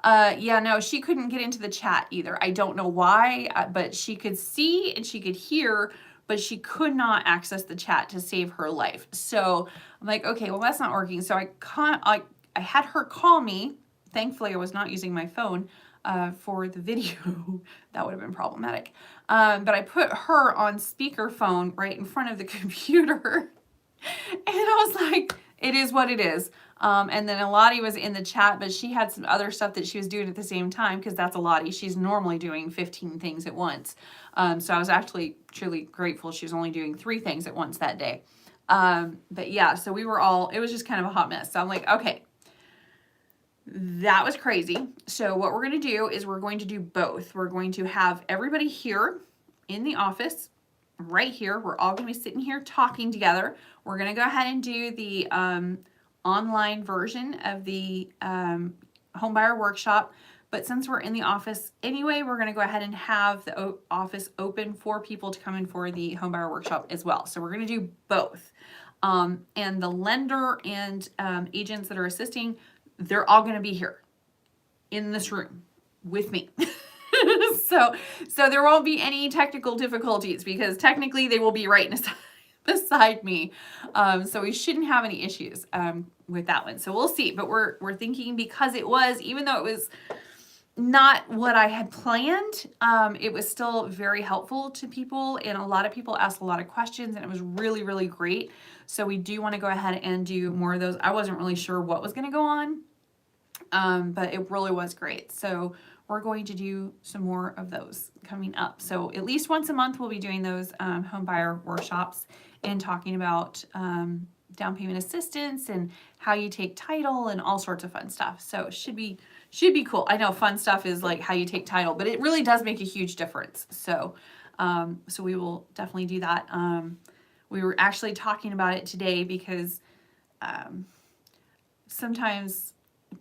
Yeah, no, she couldn't get into the chat either. I don't know why, but she could see and she could hear, but she could not access the chat to save her life. So I'm like, okay, well, that's not working. So I had her call me. Thankfully, I was not using my phone for the video. That would have been problematic. But I put her on speakerphone right in front of the computer. And I was like, it is what it is. And then Lottie was in the chat, but she had some other stuff that she was doing at the same time, because that's Lottie. She's normally doing 15 things at once. So I was actually truly grateful she was only doing 3 things at once that day. But yeah, so we were all, it was just kind of a hot mess. So I'm like, okay, that was crazy. So what we're going to do is we're going to do both. We're going to have everybody here in the office right here. We're all going to be sitting here talking together. We're going to go ahead and do the online version of the homebuyer workshop. But since we're in the office anyway, we're going to go ahead and have the office open for people to come in for the homebuyer workshop as well. So we're going to do both. And the lender and agents that are assisting, they're all going to be here in this room with me. So there won't be any technical difficulties, because technically they will be right beside me. So we shouldn't have any issues with that one. So we'll see. But we're thinking, because it was, even though it was not what I had planned, it was still very helpful to people, and a lot of people asked a lot of questions, and it was really, really great. So we do want to go ahead and do more of those. I wasn't really sure what was going to go on, but it really was great. So we're going to do some more of those coming up. So at least once a month, we'll be doing those home buyer workshops and talking about down payment assistance and how you take title and all sorts of fun stuff. So it should be cool. I know fun stuff is like how you take title, but it really does make a huge difference. So so we will definitely do that. We were actually talking about it today, because sometimes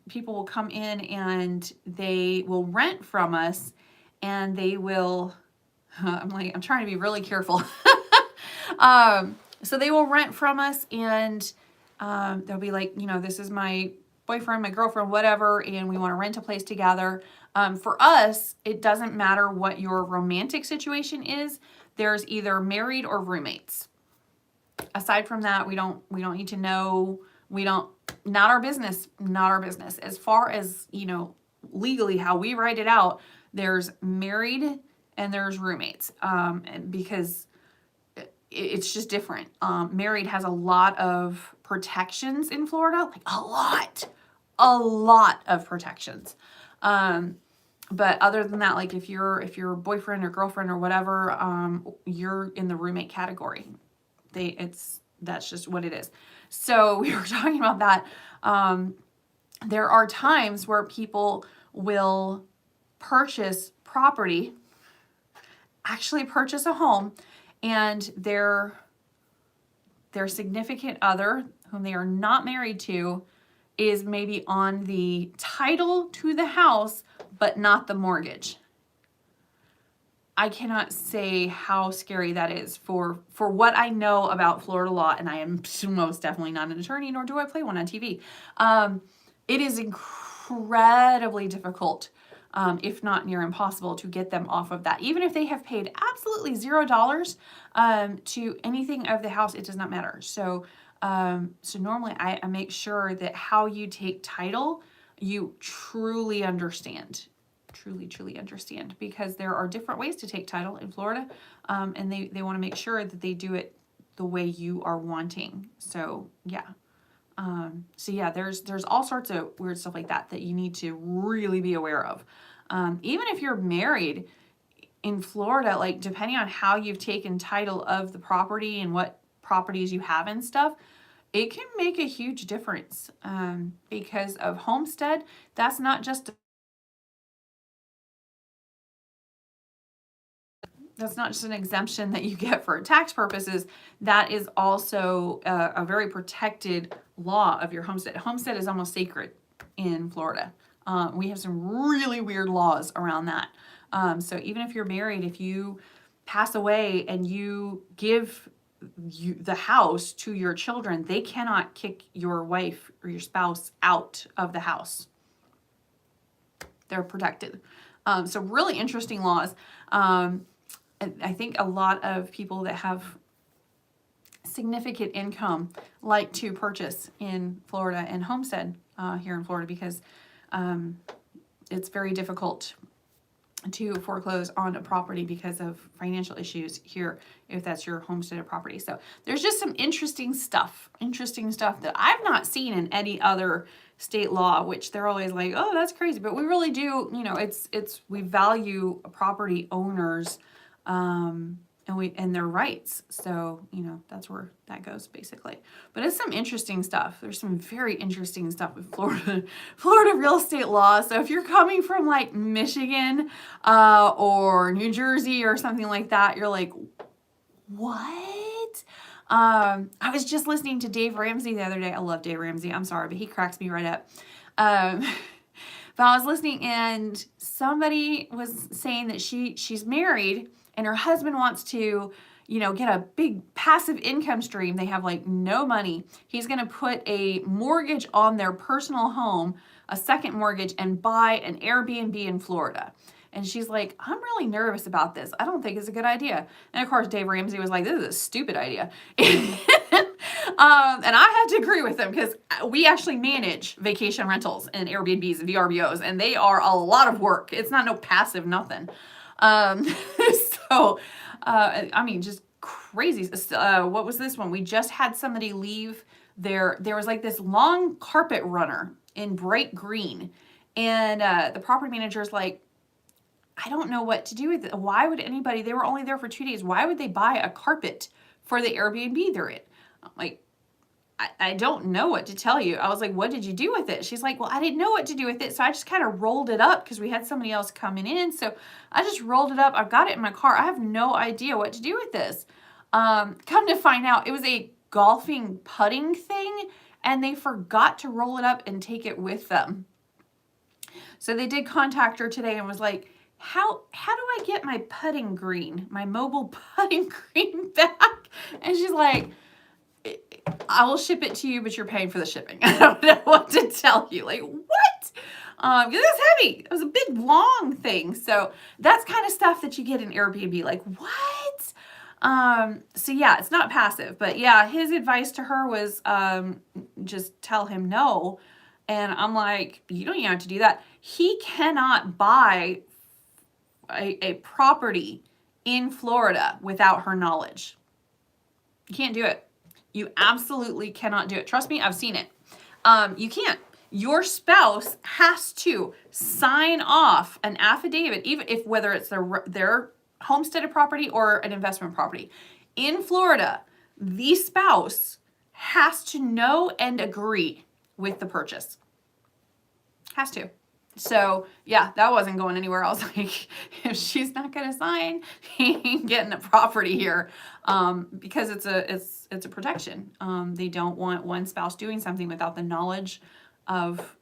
people will come in and they will rent from us, and they will, I'm trying to be really careful. So they will rent from us, and they'll be like, this is my boyfriend, my girlfriend, whatever, and we want to rent a place together. For us, it doesn't matter what your romantic situation is. There's either married or roommates. Aside from that, we don't need to know. Not our business. As far as, legally how we write it out, there's married and there's roommates. Because it's just different. Married has a lot of protections in Florida, like a lot of protections. But other than that, like if you're boyfriend or girlfriend or whatever, you're in the roommate category. That's just what it is. So we were talking about that. There are times where people will purchase property, actually purchase a home, and their significant other, whom they are not married to, is maybe on the title to the house, but not the mortgage. I cannot say how scary that is for what I know about Florida law, and I am most definitely not an attorney, nor do I play one on TV. It is incredibly difficult, if not near impossible, to get them off of that. Even if they have paid absolutely $0 to anything of the house, it does not matter. So normally I make sure that how you take title, you truly understand. Truly understand, because there are different ways to take title in Florida, and they want to make sure that they do it the way you are wanting. So yeah. There's all sorts of weird stuff like that you need to really be aware of. Even if you're married in Florida, like depending on how you've taken title of the property and what properties you have and stuff, it can make a huge difference, because of homestead. That's not just an exemption that you get for tax purposes. That is also a very protected law of your homestead. Homestead is almost sacred in Florida. We have some really weird laws around that. So even if you're married, if you pass away and you give the house to your children, they cannot kick your wife or your spouse out of the house. They're protected. So really interesting laws. I think a lot of people that have significant income like to purchase in Florida and homestead here in Florida, because it's very difficult to foreclose on a property because of financial issues here, if that's your homesteaded property. So there's just some interesting stuff that I've not seen in any other state law, which they're always like, oh, that's crazy. But we really do, we value property owners, and their rights. So, that's where that goes basically. But it's some interesting stuff. There's some very interesting stuff with Florida real estate law. So if you're coming from like Michigan, or New Jersey or something like that, you're like, what? I was just listening to Dave Ramsey the other day. I love Dave Ramsey. I'm sorry, but he cracks me right up. But I was listening and somebody was saying that she's married and her husband wants to, get a big passive income stream. They have like no money. He's going to put a mortgage on their personal home, a second mortgage, and buy an Airbnb in Florida. And she's like, I'm really nervous about this. I don't think it's a good idea. And of course, Dave Ramsey was like, this is a stupid idea. And I had to agree with him because we actually manage vacation rentals and Airbnbs and VRBOs, and they are a lot of work. It's not no passive nothing. Just crazy. What was this one? We just had somebody leave there was like this long carpet runner in bright green. And the property manager's like, I don't know what to do with it. Why would anybody, they were only there for 2 days. Why would they buy a carpet for the Airbnb they're in? I'm like, I don't know what to tell you. I was like, what did you do with it? She's like, well, I didn't know what to do with it. So I just kind of rolled it up because we had somebody else coming in. So I just rolled it up. I've got it in my car. I have no idea what to do with this. Come to find out, it was a golfing putting thing and they forgot to roll it up and take it with them. So they did contact her today and was like, how do I get my putting green, my mobile putting green back? And she's like, I will ship it to you, but you're paying for the shipping. I don't know what to tell you. Like, what? Because it's heavy. It was a big, long thing. So that's kind of stuff that you get in Airbnb. Like, what? So yeah, it's not passive. But yeah, his advice to her was just tell him no. And I'm like, you don't even have to do that. He cannot buy a property in Florida without her knowledge. You can't do it. You absolutely cannot do it. Trust me, I've seen it. You can't. Your spouse has to sign off an affidavit, even if whether it's their homesteaded property or an investment property. In Florida, the spouse has to know and agree with the purchase. Has to. So yeah, that wasn't going anywhere. I was like, if she's not going to sign, he ain't getting a property here, because it's a protection. They don't want one spouse doing something without the knowledge of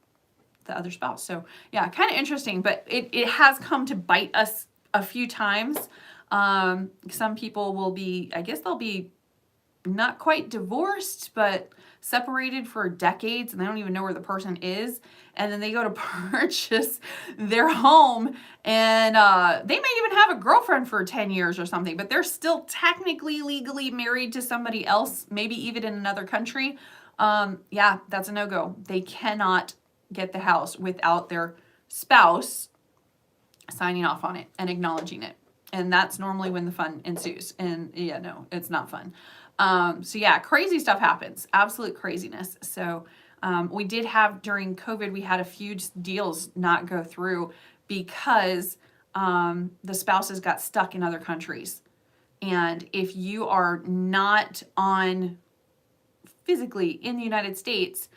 the other spouse. So yeah, kind of interesting, but it has come to bite us a few times. Some people will be, I guess they'll be not quite divorced, but separated for decades and they don't even know where the person is. And then they go to purchase their home and they may even have a girlfriend for 10 years or something, but they're still technically legally married to somebody else, maybe even in another country. Yeah, that's a no-go. They cannot get the house without their spouse signing off on it and acknowledging it. And that's normally when the fun ensues. And yeah, no, it's not fun. So yeah, crazy stuff happens. Absolute craziness. So we did have, during COVID, we had a few deals not go through because the spouses got stuck in other countries. And if you are not on physically in the United States,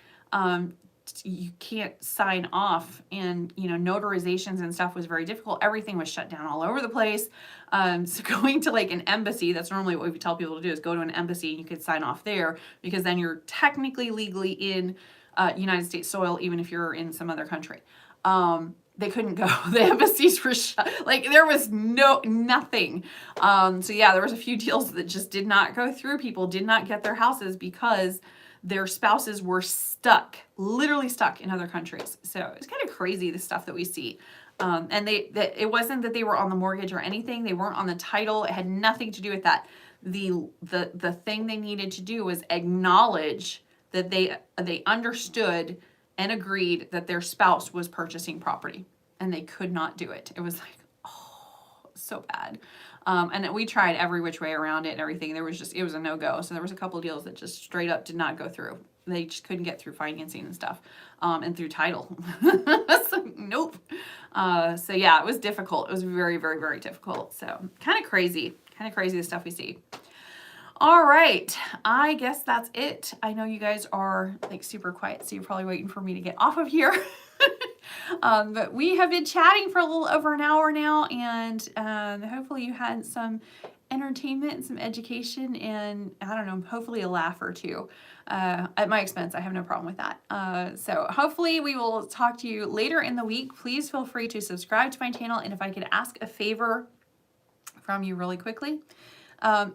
you can't sign off, and notarizations and stuff was very difficult. Everything was shut down all over the place. So going to like an embassy, that's normally what we tell people to do, is go to an embassy and you could sign off there, because then you're technically legally in United States soil, even if you're in some other country. They couldn't go. The embassies were shut. Like there was nothing. So yeah, there was a few deals that just did not go through. People did not get their houses because their spouses were stuck, literally stuck in other countries. So it's kind of crazy, the stuff that we see. And it wasn't that they were on the mortgage or anything. They weren't on the title. It had nothing to do with that. The thing they needed to do was acknowledge that they understood and agreed that their spouse was purchasing property, and they could not do it. It was like, oh so bad. And we tried every which way around it and everything. It was a no-go. So there was a couple of deals that just straight up did not go through. They just couldn't get through financing and stuff, and through title. So, nope. So yeah, it was difficult. It was very, very, very difficult. So kind of crazy the stuff we see. All right, I guess that's it. I know you guys are like super quiet, so you're probably waiting for me to get off of here. But we have been chatting for a little over an hour now, and hopefully you had some entertainment and some education, and I don't know, hopefully a laugh or two at my expense. I have no problem with that. So hopefully we will talk to you later in the week. Please feel free to subscribe to my channel, and if I could ask a favor from you really quickly,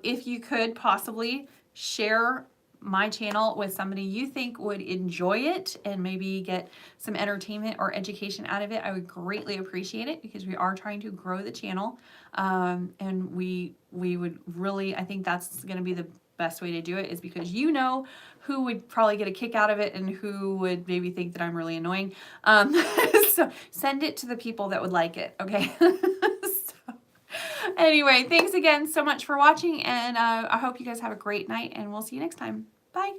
if you could possibly share my channel with somebody you think would enjoy it and maybe get some entertainment or education out of it, I would greatly appreciate it, because we are trying to grow the channel. And we would really, I think that's going to be the best way to do it, is because you know who would probably get a kick out of it and who would maybe think that I'm really annoying. So send it to the people that would like it, okay? Anyway, thanks again so much for watching, and I hope you guys have a great night, and we'll see you next time. Bye.